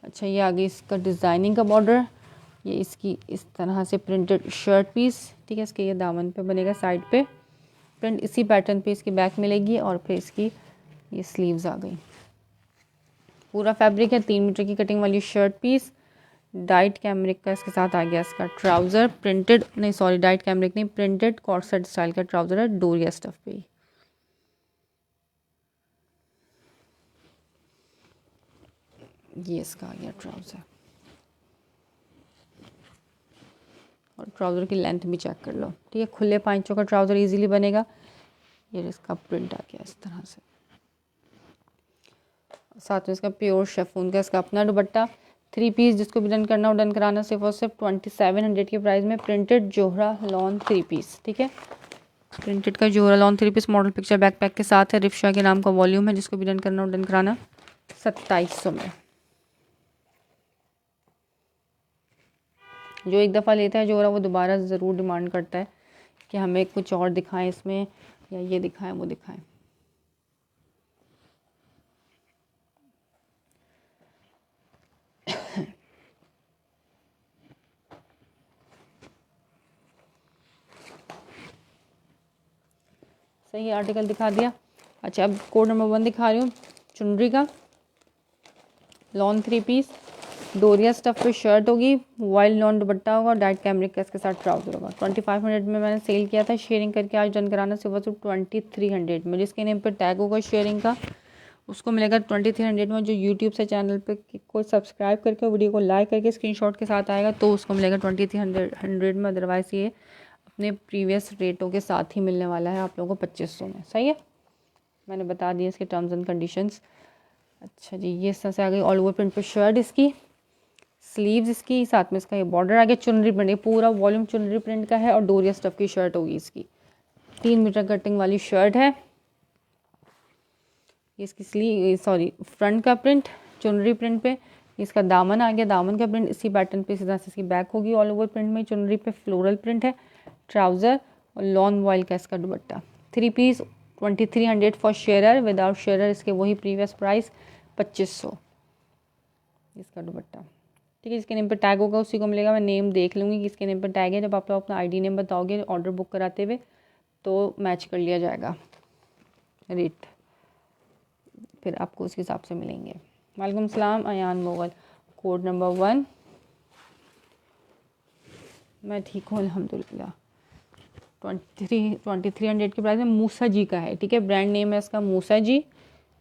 Speaker 1: अच्छा, ये आगे इसका डिज़ाइनिंग का बॉर्डर, ये इसकी इस तरह से प्रिंटेड शर्ट पीस, ठीक है। इसके ये दामन पे बनेगा, साइड पे प्रिंट इसी पैटर्न पे इसकी बैक मिलेगी, और फिर इसकी ये स्लीव्स आ गई। पूरा फैब्रिक है, 3 मीटर की कटिंग वाली शर्ट पीस। डाइट कैमरिक का इसके साथ आ गया इसका ट्राउज़र, प्रिंटेड नहीं सॉरी डाइट कैमरिक नहीं, प्रिंटेड कॉट सेट स्टाइल का ट्राउज़र है, डोरिया स्टफ पे ही। ये इसका आ गया ट्राउज़र, और ट्राउज़र की लेंथ भी चेक कर लो, ठीक है। खुले पांचों का ट्राउज़र इजीली बनेगा। ये इसका प्रिंट आ गया इस तरह से, साथ में इसका प्योर शिफॉन का इसका अपना दुपट्टा। 3 पीस जिसको भी डन करना हो डन कराना, सिर्फ और सिर्फ 2700 के प्राइस में। प्रिंटेड जोहरा लॉन 3 पीस, ठीक है, प्रिंटेड का Zohra lawn 3 piece model picture backpack के साथ है। रिफ्शा के नाम का वॉल्यूम है, जिसको भी डन करना हो डन कराना 2700 में। जो एक दफ़ा लेता है जोहरा वो दोबारा ज़रूर डिमांड करता है कि हमें कुछ और दिखाएं इसमें, या ये दिखाएं वो दिखाएं। सही आर्टिकल दिखा दिया। अच्छा, अब कोड नंबर 1 दिखा रही हूँ, चुनरी का लॉन 3 पीस, डोरिया स्टफ पे शर्ट होगी, वाइल्ड लॉन दुपट्टा होगा, डाइट कैमरिक का इसके साथ ट्राउजर होगा। 2500 में मैंने सेल किया था, शेयरिंग करके आज डन कराना सिर्फ 2300 में। जिसके नेम पर टैग होगा शेयरिंग का उसको मिलेगा 2300 में। जो यूट्यूब से चैनल पे कोई सब्सक्राइब करके वीडियो को लाइक करके स्क्रीनशॉट के साथ आएगा तो उसको मिलेगा 2300 में। अदरवाइज़ ये अपने प्रीवियस रेटों के साथ ही मिलने वाला है आप लोगों को 2500 में। सही है, मैंने बता दिया इसके टर्म्स एंड कंडीशंस। अच्छा जी, ये इस तरह से आ गई ऑल ओवर प्रिंट पे शर्ट, इसकी स्लीव्स इसकी, साथ में इसका ये बॉर्डर आ गया। चुनरी प्रिंट, ये पूरा वॉल्यूम चुनरी प्रिंट का है और डोरिया स्टफ की शर्ट होगी इसकी। 3 मीटर कटिंग वाली शर्ट है। इसकी स्लीव फ्रंट का प्रिंट चुनरी प्रिंट पे, इसका दामन आ गया, दामन का प्रिंट इसी पैटर्न पे, इसी तरह से इसकी बैक होगी ऑल ओवर प्रिंट में। चुनरी पे फ्लोरल प्रिंट है, ट्राउज़र और लॉन वॉयल का इसका dupatta. 3 piece 2300 for share, without share इसके वही प्रीवियस प्राइस 2500 इसका दुपट्टा। ठीक है, जिसके नेम पर टैग होगा उसी को मिलेगा। मैं नेम देख लूँगी कि किसके नेम पर टैग है। जब आप लोग अपना आईडी नेम बताओगे ऑर्डर बुक कराते हुए तो मैच कर लिया जाएगा रेट, फिर आपको उस हिसाब से मिलेंगे। वालेकुम सलाम अयान मोगल, कोड नंबर 1। मैं ठीक हूँ अल्हम्दुलिल्लाह। 2300 के प्राइस में मूसा जी का है, ठीक है, ब्रांड नेम है इसका मूसा जी।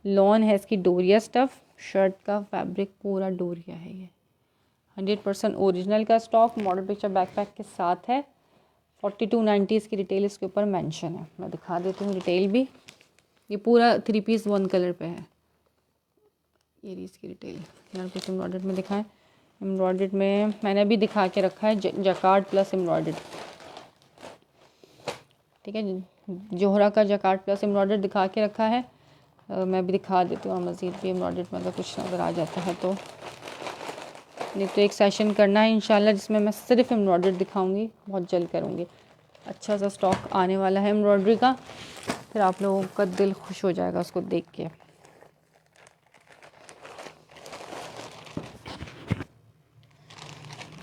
Speaker 1: लॉन है इसकी डोरिया स्टफ़, शर्ट का फैब्रिक पूरा डोरिया है। ये 100% ओरिजिनल का स्टॉक, मॉडल पिक्चर बैकपैक के साथ है। 4290 इसकी डिटेल इसके ऊपर मेंशन है। मैं दिखा देती हूँ डिटेल भी। ये पूरा 3 पीस 1 कलर पे है। ये रही इसकी डिटेल, यहाँ कुछ एम्ब्रॉयडर्ड में दिखाएं। एम्ब्रॉयडर्ड में मैंने अभी दिखा के रखा है जकार्ड प्लस एम्ब्रॉयडर्ड, ठीक है, जोहरा का जकार्ड प्लस एम्ब्रॉयडर्ड दिखा के रखा है। मैं भी दिखा देती हूँ और मज़ीद भी एम्ब्रॉयडर्ड में अगर कुछ नज़र आ जाता है तो। नहीं तो एक सेशन करना है इंशाल्लाह जिसमें मैं सिर्फ एम्ब्रॉयडर्ड दिखाऊंगी, बहुत जल्द करूँगी। अच्छा सा स्टॉक आने वाला है एम्ब्रॉयडरी का, फिर आप लोगों का दिल खुश हो जाएगा उसको देख के।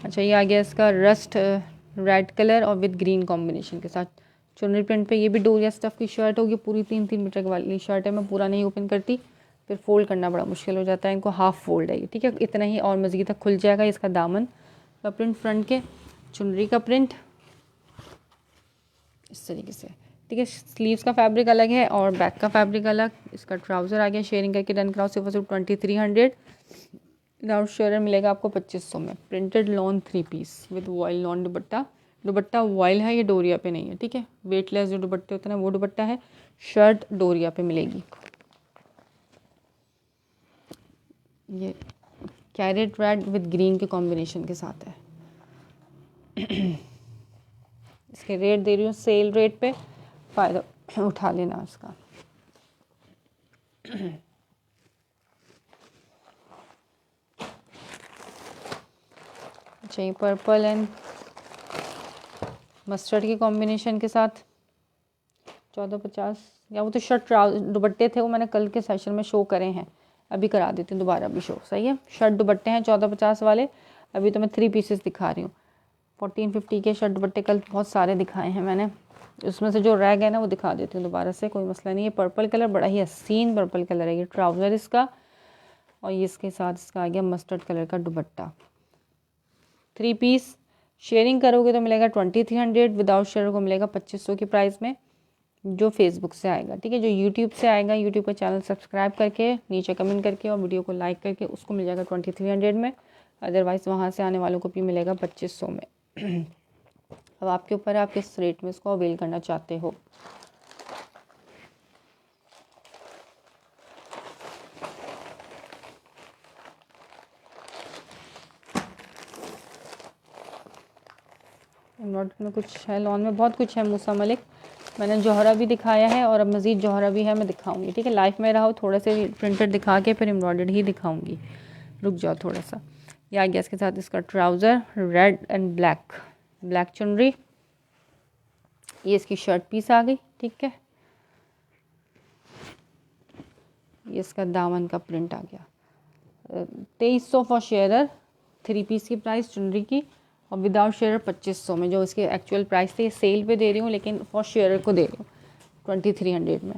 Speaker 1: अच्छा, ये आ गया इसका रस्ट रेड कलर और विद ग्रीन कॉम्बिनेशन के साथ चुनरी प्रिंट पे। ये भी डोरिया स्टफ़ की शर्ट होगी, पूरी 3-3 मीटर वाली शर्ट है। मैं पूरा नहीं ओपन करती, फिर फोल्ड करना बड़ा मुश्किल हो जाता है। इनको हाफ़ फोल्ड है ये, ठीक है, इतना ही और मज़ीद तक खुल जाएगा। इसका दामन का प्रिंट फ्रंट के, चुनरी का प्रिंट इस तरीके से, ठीक है। स्लीव्स का फैब्रिक अलग है और बैक का फैब्रिक अलग। इसका ट्राउज़र आ गया, शेयरिंग करके डन कराओ। सिर्फ 2300 विदाउट शेयर मिलेगा आपको 2500 में। Printed lawn 3 peace with vial lawn dupatta. Dupatta vial है, ये डोरिया पे नहीं है, ठीक है। वेटलेस जो दुपट्टे होते हैं ना वो दुपट्टा है। शर्ट डोरिया पे मिलेगी। ये कैरेट रेड विद ग्रीन के कॉम्बिनेशन के साथ है। इसके रेट दे रही हूँ सेल रेट पे, फ़ायदा उठा लेना इसका। अच्छा, ये पर्पल एंड मस्टर्ड के कॉम्बिनेशन के साथ 1450, या वो तो शर्ट दुपट्टे थे, वो मैंने कल के सेशन में शो करे हैं, अभी करा देती हूँ दोबारा भी शो। सही है, शर्ट दुपट्टे हैं 1450 वाले। अभी तो मैं 3 पीसेस दिखा रही हूँ। 1450 के शर्ट दुपट्टे कल बहुत सारे दिखाए हैं मैंने, उसमें से जो रह गए ना वो दिखा देती हूँ दोबारा से, कोई मसला नहीं है। पर्पल कलर बड़ा ही हसीन पर्पल कलर है। ये ट्राउज़र इसका, और ये इसके साथ इसका आ गया मस्टर्ड कलर का दुपट्टा। 3 पीस शेयरिंग करोगे तो मिलेगा 2300, विदाउट शेयर को मिलेगा 2500 की प्राइस में, जो फेसबुक से आएगा, ठीक है। जो यूट्यूब से आएगा, यूट्यूब का चैनल सब्सक्राइब करके नीचे कमेंट करके और वीडियो को लाइक करके, उसको मिल जाएगा 2300 में। अदरवाइज़ वहाँ से आने वालों को भी मिलेगा 2500 में। अब आपके ऊपर है आप किस रेट में इसको अवेल करना चाहते हो। एम्ब्रॉयडरी में कुछ है, लॉन में बहुत कुछ है। मूसा मलिक मैंने जौहरा भी दिखाया है और अब मज़ीद जौहरा भी है, मैं दिखाऊंगी, ठीक है। लाइफ में रहो, थोड़ा से प्रिंटेड दिखा के फिर एम्ब्रॉयडरी ही दिखाऊंगी, रुक जाओ थोड़ा सा। ये आ गया इसके साथ इसका ट्राउज़र रेड एंड ब्लैक चुनरी। ये इसकी शर्ट पीस आ गई, ठीक है। ये इसका दामन का प्रिंट आ गया। 2300 फॉर शेयरर, 3 पीस की प्राइस चुनरी की, और विदाउट शेयर 2500 में। जो इसके एक्चुअल प्राइस थे सेल पे दे रही हूँ, लेकिन फॉर शेयर को दे रही हूँ 2300 में।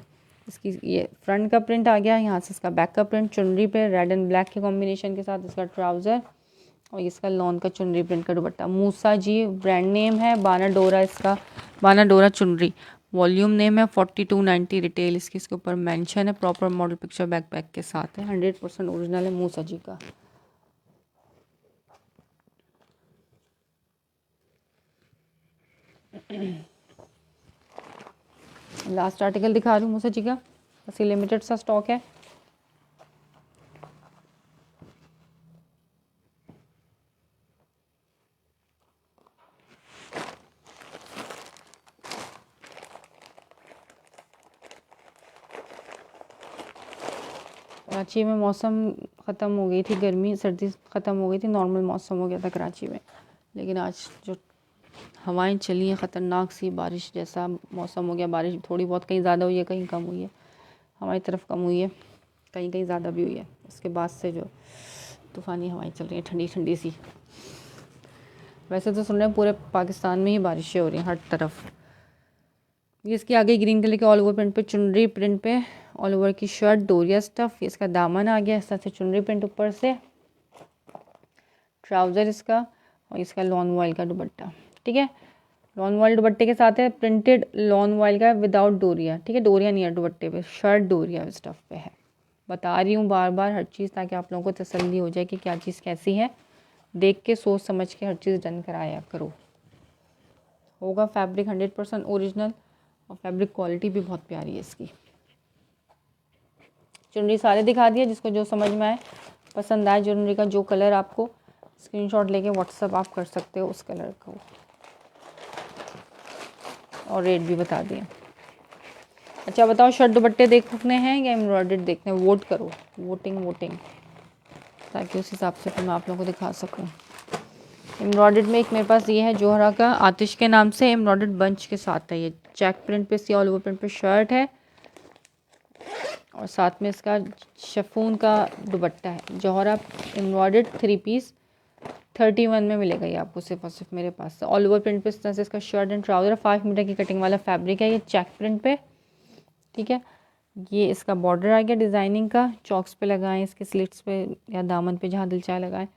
Speaker 1: इसकी ये फ्रंट का प्रिंट आ गया, यहाँ से इसका बैक का प्रिंट चुनरी पे रेड एंड ब्लैक के कॉम्बिनेशन के साथ इसका ट्राउज़र, और इसका लॉन का चुनरी प्रिंट का दुपट्टा। मूसा जी ब्रांड नेम है, बाना डोरा इसका, बाना डोरा चुनरी वॉल्यूम नेम है। 4290 रिटेल इसकी, इसके ऊपर मेंशन है। प्रॉपर मॉडल पिक्चर बैक के साथ है, 100% ओरिजिनल है मूसा जी का। लास्ट आर्टिकल दिखा रही हूँ मूसा जी का, बस लिमिटेड सा स्टॉक है। कराची में मौसम ख़त्म हो गई थी, गर्मी सर्दी ख़त्म हो गई थी, नॉर्मल मौसम हो गया था कराची में। लेकिन आज जो हवाएं चली हैं ख़तरनाक सी, बारिश जैसा मौसम हो गया। बारिश थोड़ी बहुत कहीं ज़्यादा हुई है, कहीं कम हुई है। हमारी तरफ कम हुई है, कहीं कहीं ज़्यादा भी हुई है। उसके बाद से जो तूफ़ानी हवाएं चल रही हैं ठंडी ठंडी सी। वैसे तो सुन रहे हैं पूरे पाकिस्तान में ही बारिशें हो रही हैं हर तरफ। ये इसकी आगे ग्रीन कलर के ऑल ओवर प्रिंट पे चुनरी प्रिंट पे ऑल ओवर की शर्ट डोरिया स्टफ़। इसका दामन आ गया इस तरह से चुनरी प्रिंट ऊपर से, ट्राउज़र इसका, और इसका लॉन वॉयल का दुपट्टा, ठीक है। लॉन वॉयल दुपट्टे के साथ है, प्रिंटेड लॉन वॉयल का विदाउट डोरिया, ठीक है। डोरिया नहीं है दुपट्टे पे, शर्ट डोरिया स्टफ़ पे है। बता रही हूँ बार बार हर चीज़, ताकि आप लोगों को तसल्ली हो जाए कि क्या चीज़ कैसी है। देख के सोच समझ के हर चीज़ डन कराया करो। होगा फैब्रिक 100% ओरिजिनल, और फैब्रिक क्वालिटी भी बहुत प्यारी है इसकी। चुनरी सारे दिखा दिए, जिसको जो समझ में आए, पसंद आए चुनरी का जो कलर, आपको स्क्रीनशॉट लेके व्हाट्सअप आप कर सकते हो उस कलर को, और रेट भी बता दिए। अच्छा बताओ, शर्ट दुपट्टे देखने हैं या एम्ब्रॉयडर्ड देखने हैं? वोट करो, वोटिंग, ताकि उस हिसाब से फिर मैं आप लोगों को दिखा सकूँ। एम्ब्रॉयडर्ड में एक मेरे पास ये है जोहरा का, आतिश के नाम से, एम्ब्रॉयडर्ड बंच के साथ है। ये चेक प्रिंट पे सी ऑल ओवर प्रिंट पे शर्ट है, और साथ में इसका शिफॉन का दुपट्टा है। जोहरा एम्ब्रॉयडर्ड 3 पीस 31 में मिलेगा ये आपको सिर्फ और सिर्फ मेरे पास। ऑल ओवर प्रिंट पे इस तरह से इसका शर्ट एंड ट्राउज़र 5 मीटर की कटिंग वाला फैब्रिक है, ये चेक प्रिंट पे, ठीक है। ये इसका बॉर्डर आ गया डिज़ाइनिंग का, चॉक्स पे लगाएं, इसके स्लिट्स पे या दामन पे जहाँ दिल चाहे लगाएं।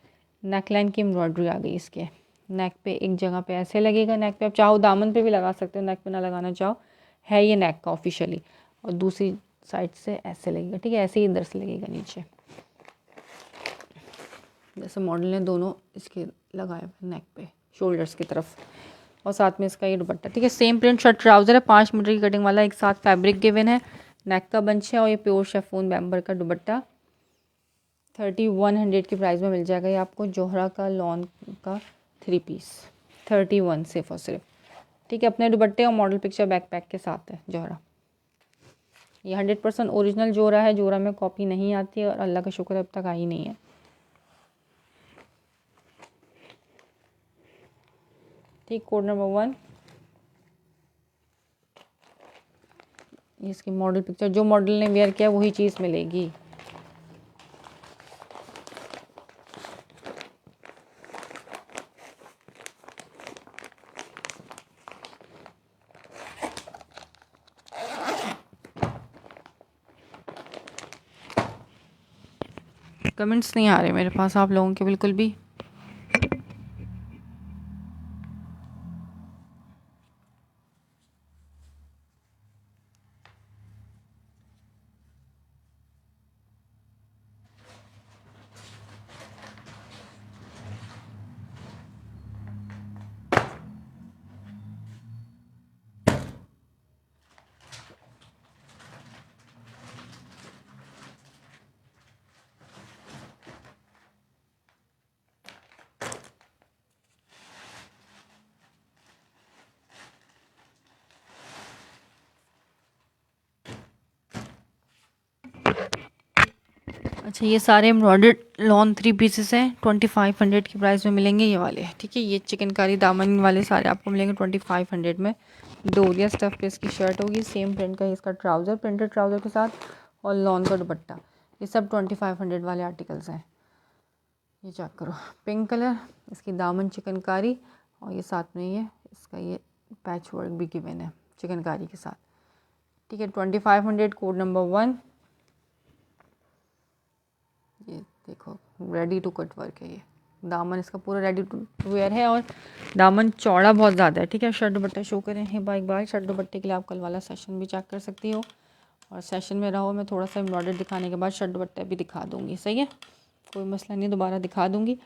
Speaker 1: नेक लाइन की एम्ब्रॉयडरी आ गई इसके, नेक पे एक जगह पे ऐसे लगेगा, नेक पे आप चाहो दामन पे भी लगा सकते हो, नेक पे ना लगाना चाहो, है ये नेक का ऑफिशियली, और दूसरी साइड से ऐसे लगेगा, ठीक है, ऐसे ही इधर से लगेगा नीचे, जैसे मॉडल ने दोनों इसके लगाए नेक पे शोल्डर्स की तरफ, और साथ में इसका ये दुपट्टा, ठीक है। सेम प्रिंट शर्ट ट्राउज़र है, 5 मीटर की कटिंग वाला, एक साथ फैब्रिक गिवन है, नेक का बंच है, और ये प्योर शेफून बैम्बर का दुपट्टा 3100 की प्राइस में मिल जाएगा ये आपको। जोहरा का लॉन का 3 पीस 31 सिर्फ और सिर्फ, ठीक है। अपने दुपट्टे और मॉडल पिक्चर बैकपैक के साथ है जोहरा। ये 100% ओरिजिनल जोरा है, जोरा में कॉपी नहीं आती है, और अल्लाह का शुक्र अब तक आई नहीं है। ठीक, कोड नंबर 1, इसकी मॉडल पिक्चर, जो मॉडल ने वेयर किया वही चीज़ मिलेगी। कमेंट्स नहीं आ रहे मेरे पास आप लोगों के बिल्कुल भी। अच्छा, ये सारे एम्ब्रॉयडर्ड लॉन 3 पीसेस हैं, 2500 की प्राइस में मिलेंगे ये वाले, ठीक है। ये चिकनकारी दामन वाले सारे आपको मिलेंगे 2500 में। डोरिया स्टफ पे इसकी शर्ट होगी, सेम प्रिंट का इसका ट्राउज़र, प्रिंटेड ट्राउज़र के साथ, और लॉन का दुपट्टा। ये सब 2500 वाले आर्टिकल्स हैं। ये चेक करो, पिंक कलर, इसकी दामन चिकनकारी, और ये साथ में ये इसका ये पैच वर्क भी गिवन है चिकनकारी के साथ, ठीक है। 2500, कोड नंबर 1। ये देखो रेडी टू कट वर्क है, ये दामन इसका पूरा रेडी टू वेयर है, और दामन चौड़ा बहुत ज़्यादा है, ठीक है। शर्ट दुपट्टा शो करें हैं बाइक बार, शर्ट दुपट्टे के लिए आप कल वाला सेशन भी चेक कर सकती हो, और सेशन में रहो, मैं थोड़ा सा एम्ब्रॉयडरी दिखाने के बाद शर्ट दुपट्टा भी दिखा दूँगी, सही है, कोई मसला नहीं, दोबारा दिखा दूँगी।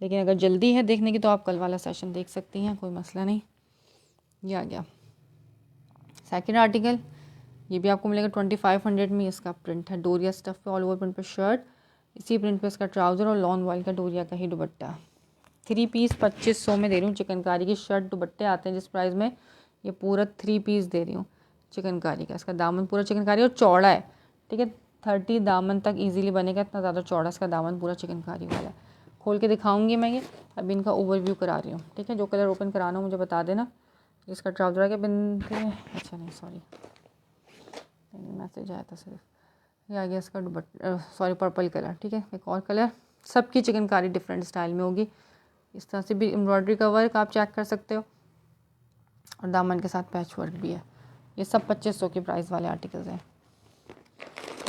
Speaker 1: लेकिन अगर जल्दी है देखने की तो आप कल वाला सेशन देख सकती हैं, कोई मसला नहीं। ये आ गया सेकेंड आर्टिकल, ये भी आपको मिलेगा 2500 में। इसका प्रिंट है डोरिया स्टफ पे, ऑल ओवर प्रिंट पे शर्ट, इसी प्रिंट पे इसका ट्राउज़र, और लॉन वॉइल का डोरिया का ही दुपट्टा। 3 पीस 2500 में दे रही हूँ। चिकनकारी की शर्ट दुपट्टे आते हैं जिस प्राइस में, ये पूरा 3 पीस दे रही हूँ चिकनकारी का। इसका दामन पूरा चिकनकारी और चौड़ा है, ठीक है, 30 दामन तक इजीली बनेगा, इतना ज़्यादा चौड़ा इसका दामन पूरा चिकनकारी वाला है। खोल के दिखाऊंगी मैं ये, अभी इनका ओवरव्यू करा रही हूँ, ठीक है। जो कलर ओपन कराना हो मुझे बता देना। इसका ट्राउज़र आ गया बिंदे, अच्छा नहीं सॉरी, मैसेज आया था सिर्फ, ये आ गया इसका दुपट्टा, सॉरी पर्पल कलर, ठीक है। एक और कलर, सबकी चिकनकारी डिफरेंट स्टाइल में होगी। इस तरह से भी एम्ब्रॉयडरी का वर्क आप चेक कर सकते हो, और दामन के साथ पैच वर्क भी है। ये सब 2500 की प्राइस वाले आर्टिकल्स हैं।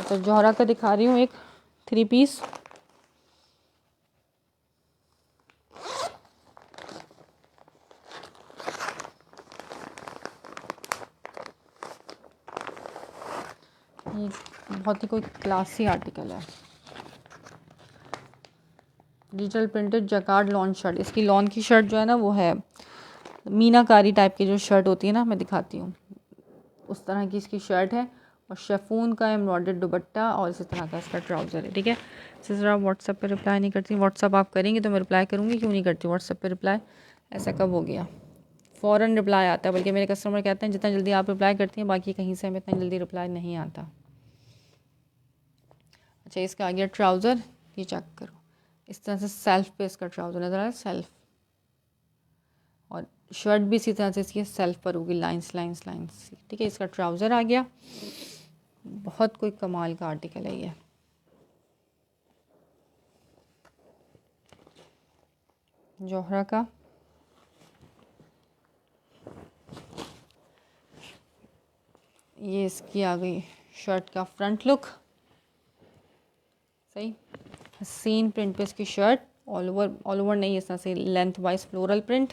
Speaker 1: तो जोहरा का दिखा रही हूँ एक 3 पीस, ये बहुत ही कोई क्लासी आर्टिकल है, digital printed jacquard lawn shirt. इसकी लॉन की शर्ट जो है ना वो है मीनाकारी टाइप की जो शर्ट होती है ना, मैं दिखाती हूँ, उस तरह की इसकी शर्ट है, और शेफून का एम्ब्रॉयडर्ड दुपट्टा, और इसी तरह का इसका ट्राउज़र है, ठीक है। इसी तरह व्हाट्सएप पे रिप्लाई नहीं करती, व्हाट्सएप आप करेंगे तो मैं रिप्लाई करूँगी, क्यों नहीं करती व्हाट्सएप पे रिप्लाई, ऐसा कब हो गया, फ़ौरन रिप्लाई आता है, बल्कि मेरे कस्टमर कहते हैं जितना जल्दी आप रिप्लाई करती हैं बाकी कहीं से हमें इतना जल्दी रिप्लाई नहीं आता। अच्छा, इसका आ गया ट्राउज़र, ये चेक करो, इस तरह से सेल्फ पे इसका ट्राउज़र नज़र आ रहा है, सेल्फ, और शर्ट भी इसी तरह से इसकी सेल्फ पर होगी, लाइंस लाइंस लाइंस, ठीक है। इसका ट्राउज़र आ गया, बहुत कोई कमाल का आर्टिकल है ये। जोहरा का। ये इसकी आ गई शर्ट का फ्रंट लुक। सही, हसीन प्रिंट पे इसकी शर्ट, ऑल ओवर नहीं, इस तरह से लेंथ वाइज फ्लोरल प्रिंट।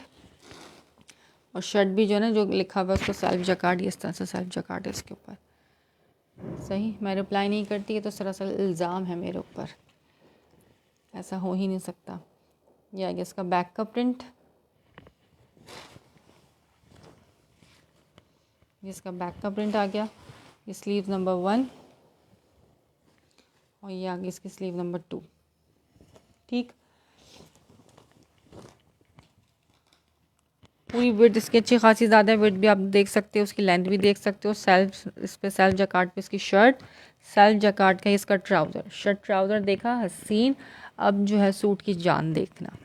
Speaker 1: और शर्ट भी जो है ना, जो लिखा हुआ है उसको सेल्फ जकार्ड, इस तरह से सेल्फ जकार्ड है इसके ऊपर। सही, मैं रिप्लाई नहीं करती है तो सरासर इल्ज़ाम है मेरे ऊपर, ऐसा हो ही नहीं सकता। ये आ गया इसका बैक का प्रिंट, इसका बैक का प्रिंट आ गया। ये स्लीव नंबर 1 और ये आ गई इसकी स्लीव नंबर 2। ठीक, पूरी विड्थ इसकी अच्छी खासी ज़्यादा है, विड्थ भी आप देख सकते हो, उसकी लेंथ भी देख सकते हो। सेल्फ, इस पे सेल्फ जकार्ड पे इसकी शर्ट, सेल्फ जकार्ड का इसका ट्राउज़र। शर्ट ट्राउज़र देखा हसीन। अब जो है सूट की जान देखना।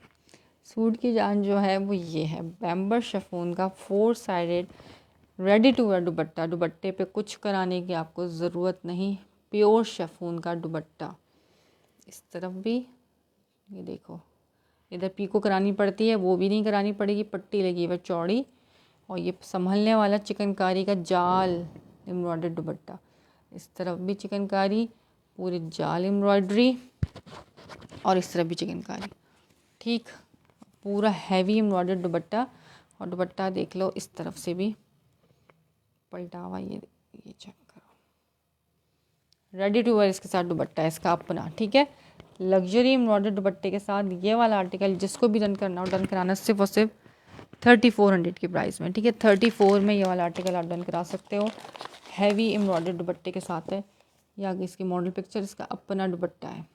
Speaker 1: सूट की जान जो है वो ये है, बैम्बर शिफॉन का 4 sided ready to wear dupatta. दुपट्टे पे कुछ कराने की आपको ज़रूरत नहीं, प्योर शिफॉन का दुपट्टा। इस तरफ भी ये देखो, इधर पीको करानी पड़ती है, वो भी नहीं करानी पड़ेगी, पट्टी लगी हुई चौड़ी। और ये संभलने वाला चिकनकारी का जाल एम्ब्रॉयडर्ड दुपट्टा। इस तरफ भी चिकनकारी, पूरी जाल एम्ब्रॉयडरी, और इस तरफ भी चिकनकारी। ठीक, पूरा हैवी एम्ब्रॉयडर्ड दुपट्टा। और दुपट्टा देख लो इस तरफ से भी पलटा हुआ, ये चेक करो, रेडी टू वेयर इसके साथ दुपट्टा है इसका अपना। ठीक है, लग्जरी एम्ब्रॉयडर्ड दुपट्टे के साथ ये वाला आर्टिकल जिसको भी डन करना हो, डन कराना सिर्फ और सिर्फ 3400 की प्राइस में। ठीक है, 34 में ये वाला आर्टिकल आप डन करा सकते हो। हैवी एम्ब्रॉयडर्ड दुपट्टे के साथ है। ये आगे इसकी मॉडल पिक्चर, इसका अपना दुपट्टा है।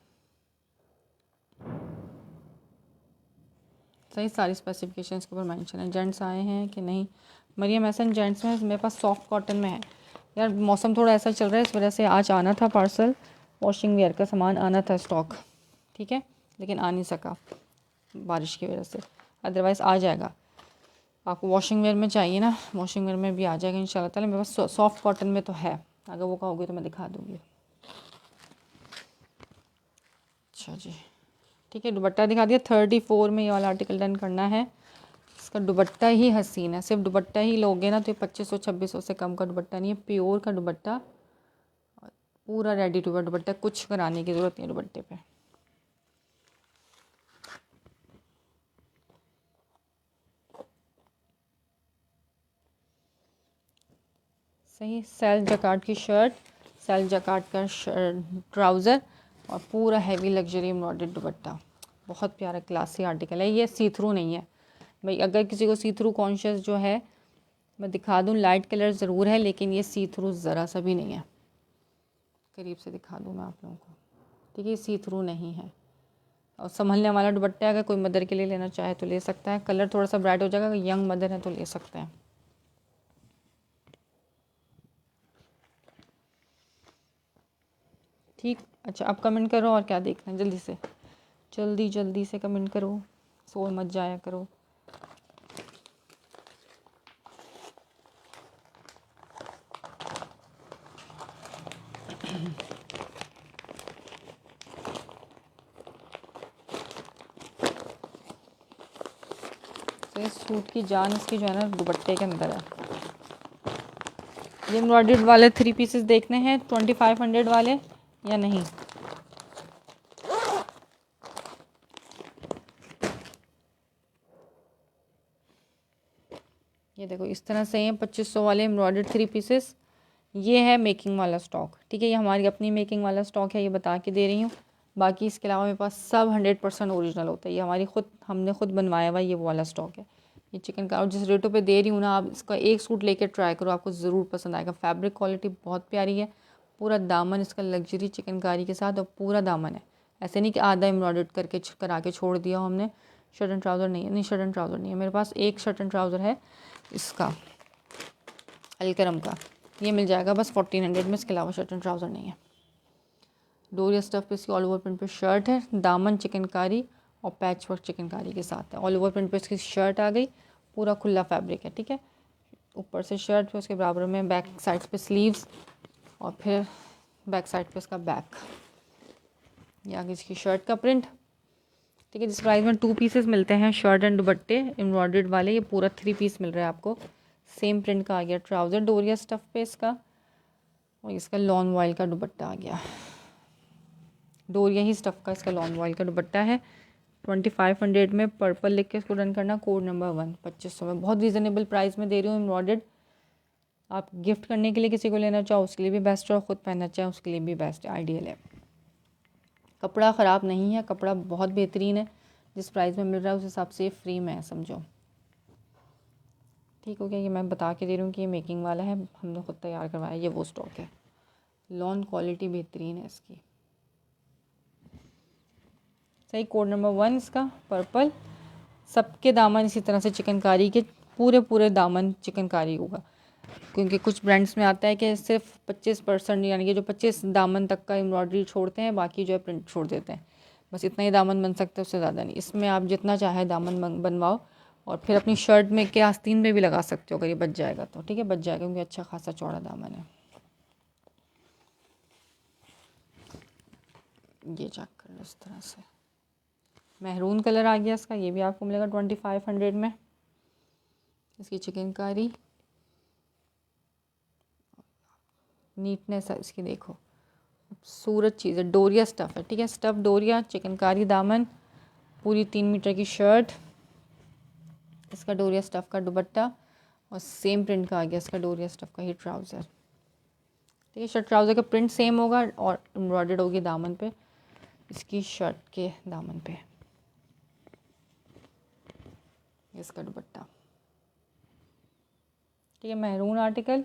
Speaker 1: सही, सारी स्पेसिफिकेशन के ऊपर मेंशन है। जेंट्स आए हैं कि नहीं, मरियम एहसन जेंट्स में, मेरे पास सॉफ्ट कॉटन में है। यार मौसम थोड़ा ऐसा चल रहा है, इस वजह से आज आना था पार्सल, वॉशिंग वेयर का सामान आना था स्टॉक। ठीक है, लेकिन आ नहीं सका बारिश की वजह से, अदरवाइज़ आ जाएगा। आपको वॉशिंग वेयर में चाहिए ना, वॉशिंग वेयर में भी आ जाएगा इंशाल्लाह ताला। मेरे पास सॉफ्ट कॉटन में तो है, अगर वो कहोगे तो मैं दिखा दूँगी। अच्छा जी, ठीक है, दुपट्टा दिखा दिया। 34 में ये वाला आर्टिकल डन करना है। इसका दुपट्टा ही हसीन है, सिर्फ दुपट्टा ही लोगे ना तो ये 2500-2600 से कम का दुपट्टा नहीं है, प्योर का दुपट्टा, पूरा रेडी टू वेयर दुपट्टा, कुछ कराने की ज़रूरत नहीं है दुपट्टे पे। सही, सेल्फ जकार्ड की शर्ट, सेल्फ जकार्ड का ट्राउज़र, और पूरा हैवी लग्जरी एम्ब्रॉयडर्ड दुपट्टा। बहुत प्यारा क्लासी आर्टिकल है। ये सी थ्रू नहीं है भाई, अगर किसी को सी थ्रू कॉन्शियस जो है, मैं दिखा दूँ, लाइट कलर ज़रूर है लेकिन ये सी थ्रू ज़रा सा भी नहीं है। करीब से दिखा दूँ मैं आप लोगों को। ठीक है, सी थ्रू नहीं है। और संभलने वाला दुपट्टा है, अगर कोई मदर के लिए लेना चाहे तो ले सकता है। कलर थोड़ा सा ब्राइट हो जाएगा, अगर यंग मदर है तो ले सकते हैं। ठीक, अच्छा अब कमेंट करो और क्या देखना है, जल्दी से जल्दी से कमेंट करो, सो मत जाया करो। तो इस सूट की जान इसकी जो है ना दुपट्टे के अंदर है। ये एम्ब्रॉयडर्ड वाले 3 पीसेस देखने हैं 2500 वाले या नहीं। ये देखो इस तरह से हैं 2500 वाले एम्ब्रॉयडर्ड 3 पीसेस। ये है मेकिंग वाला स्टॉक। ठीक है, ये हमारी अपनी मेकिंग वाला स्टॉक है, ये बता के दे रही हूँ। बाकी इसके अलावा मेरे पास सब 100% ओरिजिनल होता है। ये हमारी हमने खुद बनवाया हुआ ये वाला स्टॉक है। ये चिकन का, और जिस रेटों पे दे रही हूँ ना, आप इसका एक सूट लेके ट्राई करो, आपको ज़रूर पसंद आएगा। फैब्रिक क्वालिटी बहुत प्यारी है। पूरा दामन इसका लग्जरी चिकनकारी के साथ, और पूरा दामन है, ऐसे नहीं कि आधा एम्ब्रॉयडर्ड करके करा के छोड़ दिया हमने। शर्ट एंड ट्राउज़र नहीं है, नहीं शर्ट एंड ट्राउज़र नहीं है मेरे पास। एक शर्ट एंड ट्राउज़र है इसका अलकरम का, ये मिल जाएगा बस 1400 में, इसके अलावा शर्ट एंड ट्राउज़र नहीं है। डोरिया स्टफ पे इसकी ऑल ओवर प्रिंट पे शर्ट है, दामन चिकनकारी और पैच वर्क चिकनकारी के साथ है। ऑल ओवर प्रिंट पे इसकी शर्ट आ गई, पूरा खुला फैब्रिक है। ठीक है, ऊपर से शर्ट, फिर उसके बराबर में बैक साइड पे स्लीव्स, और फिर बैक साइड पे इसका बैक। ये आगे इसकी शर्ट का प्रिंट, ठीक है। जिस प्राइस में 2 पीसेस मिलते हैं शर्ट एंड दुपट्टे एम्ब्रॉयडर्ड वाले, ये पूरा 3 पीस मिल रहा है आपको। सेम प्रिंट का आ गया ट्राउज़र डोरिया स्टफ पे इसका, और इसका लॉन वॉइल का दुपट्टा आ गया। डोरिया ही स्टफ का इसका लॉन वॉइल का दुपट्टा है। 2500 में पर्पल लिख के इसको रन करना, कोड नंबर 1 2500 में। बहुत रीज़नेबल प्राइस में दे रही हूँ एम्ब्रॉयडर्ड। आप गिफ्ट करने के लिए किसी को लेना चाहो उसके लिए भी बेस्ट है, और ख़ुद पहनना चाहे उसके लिए भी बेस्ट है, आइडियल है। कपड़ा ख़राब नहीं है, कपड़ा बहुत बेहतरीन है। जिस प्राइस में मिल रहा है उस हिसाब से फ्री में है समझो। ठीक हो गया। ये मैं बता के दे रही हूँ कि ये मेकिंग वाला है, हमने खुद तैयार करवाया, ये वो स्टॉक है। लॉन क्वालिटी बेहतरीन है इसकी। सही, कोड नंबर 1 इसका पर्पल। सबके दामन इसी तरह से चिकनकारी के, पूरे दामन चिकनकारी होगा, क्योंकि कुछ ब्रांड्स में आता है कि सिर्फ 25% यानी कि जो 25 दामन तक का एम्ब्रॉयडरी छोड़ते हैं, बाकी जो है प्रिंट छोड़ देते हैं। बस इतना ही दामन बन सकता है, उससे ज़्यादा नहीं। इसमें आप जितना चाहे दामन बनवाओ, और फिर अपनी शर्ट में के आस्तीन में भी लगा सकते हो अगर ये बच जाएगा तो। ठीक है, बच जाएगा क्योंकि अच्छा खासा चौड़ा दामन है। ये चेक कर लो इस तरह से। महरून कलर आ गया इसका, ये भी आपको मिलेगा 2500 में। इसकी चिकनकारी, नीटनेस है इसकी देखो, खूबसूरत चीज़ है। डोरिया स्टफ़ है, ठीक है, स्टफ़ डोरिया, चिकनकारी दामन, पूरी 3 मीटर की शर्ट, इसका डोरिया स्टफ़ का दुपट्टा, और सेम प्रिंट का आ गया इसका डोरिया स्टफ़ का ही ट्राउज़र। ठीक है, शर्ट ट्राउज़र का प्रिंट सेम होगा और एम्ब्रॉयडर्ड होगी दामन पे, इसकी शर्ट के दामन पे। इसका दुपट्टा, ठीक है, महरून आर्टिकल।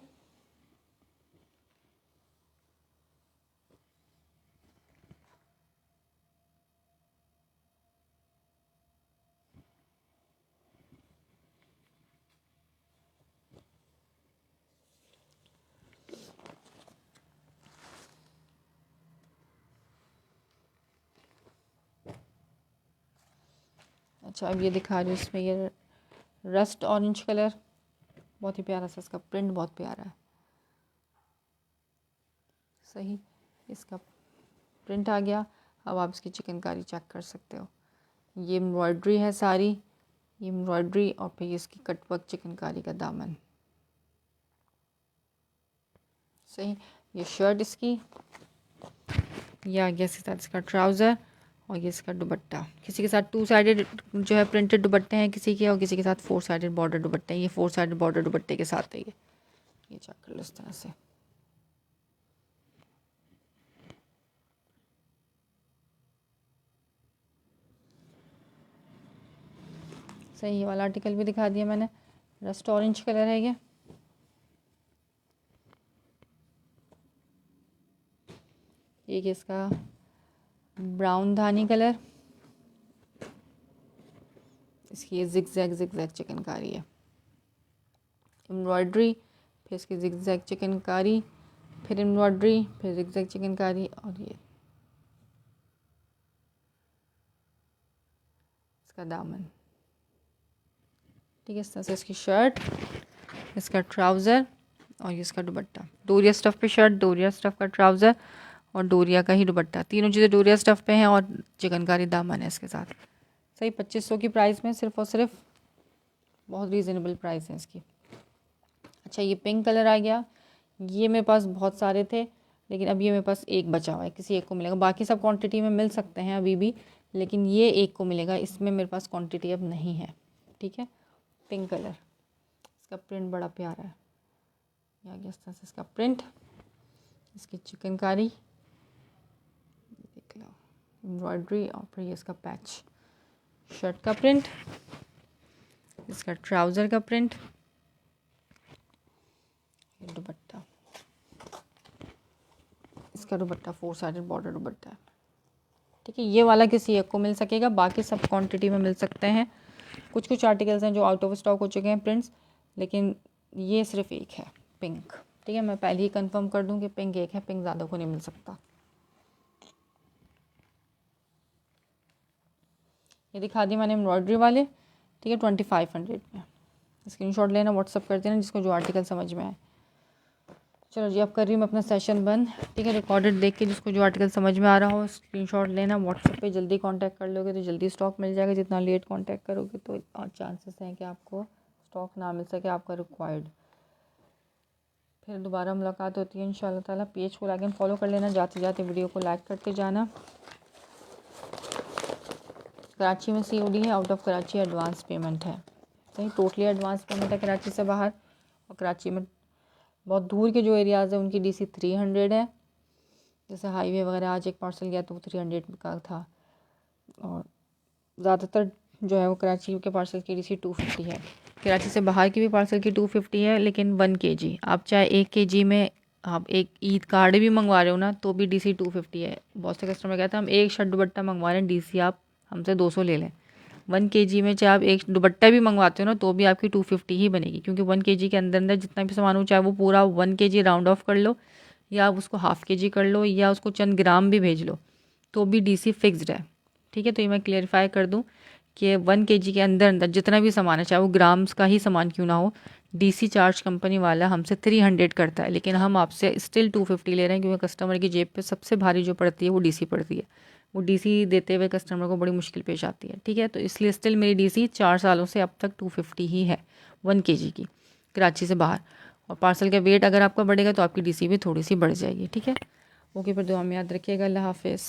Speaker 1: अच्छा, अब ये दिखा रही हूँ, इसमें ये रस्ट ऑरेंज कलर, बहुत ही प्यारा सा, इसका प्रिंट बहुत प्यारा है। सही, इसका प्रिंट आ गया। अब आप इसकी चिकनकारी चेक कर सकते हो। ये एम्ब्रॉयडरी है सारी, ये एम्ब्रॉयडरी, और फिर इसकी कटवर्क चिकनकारी का दामन। सही, ये शर्ट इसकी, ये आ गया इसके साथ इसका ट्राउज़र, और ये इसका दुपट्टा। किसी के साथ 2 साइडेड जो है प्रिंटेड दुपट्टे हैं किसी के, और किसी के साथ 4 साइडेड बॉर्डर दुपट्टे हैं। ये 4 साइडेड बॉर्डर दुपट्टे के साथ है ये चेक कर लो इस तरह से। सही, ये वाला आर्टिकल भी दिखा दिया मैंने, रस्ट ऑरेंज कलर है ये। एक इसका ब्राउन धानी कलर, इसकी ये जिगजैग चिकनकारी है, एम्ब्रॉयडरी, फिर इसकी जिगजैग चिकनकारी, फिर एम्ब्रॉयडरी, फिर जिगजैग चिकनकारी, और ये इसका दामन। ठीक है, इस तरह से इसकी शर्ट, इसका ट्राउज़र, और ये इसका दुपट्टा। डोरिया स्टफ़ पे शर्ट, डोरिया स्टफ़ का ट्राउज़र, और डोरिया का ही दुपट्टा। तीनों चीज़ें डोरिया स्टफ़ पे हैं, और चिकनकारी दामन है इसके साथ। सही, 2500 की प्राइस में सिर्फ़ और सिर्फ, बहुत रीज़नेबल प्राइस है इसकी। अच्छा, ये पिंक कलर आ गया, ये मेरे पास बहुत सारे थे, लेकिन अब ये मेरे पास एक बचा हुआ है, किसी एक को मिलेगा। बाकी सब क्वांटिटी में मिल सकते हैं अभी भी, लेकिन ये एक को मिलेगा, इसमें मेरे पास क्वांटिटी अब नहीं है। ठीक है, पिंक कलर, इसका प्रिंट बड़ा प्यारा है। ये आ गया इस तरह से इसका प्रिंट, इसकी चिकनकारी देख लो, एम्ब्रॉयडरी, और फिर ये इसका पैच, शर्ट का प्रिंट, इसका ट्राउज़र का प्रिंट, दुपट्टा, इसका दुपट्टा 4 साइडेड बॉर्डर दुपट्टा है। ठीक है, ये वाला किसी एक को मिल सकेगा, बाकी सब क्वांटिटी में मिल सकते हैं। कुछ आर्टिकल्स हैं जो आउट ऑफ स्टॉक हो चुके हैं प्रिंट्स, लेकिन ये सिर्फ एक है, पिंक। ठीक है, मैं पहले ही कंफर्म कर दूं कि पिंक एक है, पिंक ज़्यादा को नहीं मिल सकता। ये दिखा दी मैंने एम्ब्रॉयडरी वाले। ठीक है, 2500 में। स्क्रीनशॉट लेना, व्हाट्सअप कर देना जिसको जो आर्टिकल समझ में आए। चलो जी, अब कर रही हूँ मैं अपना सेशन बंद, ठीक है। रिकॉर्डेड देख के जिसको जो आर्टिकल समझ में आ रहा हो स्क्रीनशॉट लेना, व्हाट्सएप पे जल्दी कांटेक्ट कर लोगे तो जल्दी स्टॉक मिल जाएगा, जितना लेट कांटेक्ट करोगे तो चांसेस हैं कि आपको स्टॉक ना मिल सके आपका रिक्वायर्ड। फिर दोबारा मुलाकात होती है इंशाल्लाह ताला। पेज को लाइक एंड फॉलो कर लेना, जाते जाते वीडियो को लाइक करते जाना। कराची में COD है, out of Karachi advance payment है, सही टोटली एडवांस पेमेंट है कराची से बाहर। और कराची में बहुत दूर के जो एरियाज़ है उनकी DC 300 है, जैसे हाईवे वगैरह आज एक पार्सल गया तो वो 300 का था। और ज़्यादातर जो है वो कराची के पार्सल की DC 250 है। कराची से बाहर की भी पार्सल की 250 है, लेकिन 1 kg आप चाहे 1 kg में आप एक ईद कार्ड भी मंगवा रहे हो ना तो भी DC 250 है। बहुत से कस्टमर कहते हैं हम एक शर्ट दुपट्टा मंगवा रहे हैं, DC आप हमसे 200 ले लें। 1 kg में चाहे आप एक दुपट्टा भी मंगवाते हो ना तो भी आपकी 250 ही बनेगी, क्योंकि 1 kg के अंदर अंदर जितना भी सामान हो चाहे वो पूरा 1 kg राउंड ऑफ कर लो या आप उसको ½ kg कर लो या उसको चंद ग्राम भी भेज लो तो भी DC फिक्स्ड है, ठीक है। तो ये मैं क्लियरिफाई कर दूं कि 1 kg के अंदर अंदर जितना भी सामान है चाहे वो ग्राम्स का ही सामान क्यों ना हो, DC चार्ज कंपनी वाला हमसे 300 करता है, लेकिन हम आपसे स्टिल 250 ले रहे हैं, क्योंकि कस्टमर की जेब पे सबसे भारी जो पड़ती है वो DC पड़ती है। वो DC देते हुए कस्टमर को बड़ी मुश्किल पेश आती है, ठीक है। तो इसलिए स्टिल मेरी DC 4 सालों से अब तक 250 ही है 1 kg की, कराची से बाहर। और पार्सल का वेट अगर आपका बढ़ेगा तो आपकी DC भी थोड़ी सी बढ़ जाएगी, ठीक है। ओके, फिर दुआ में याद रखिएगा। अल्लाह हाफिज़।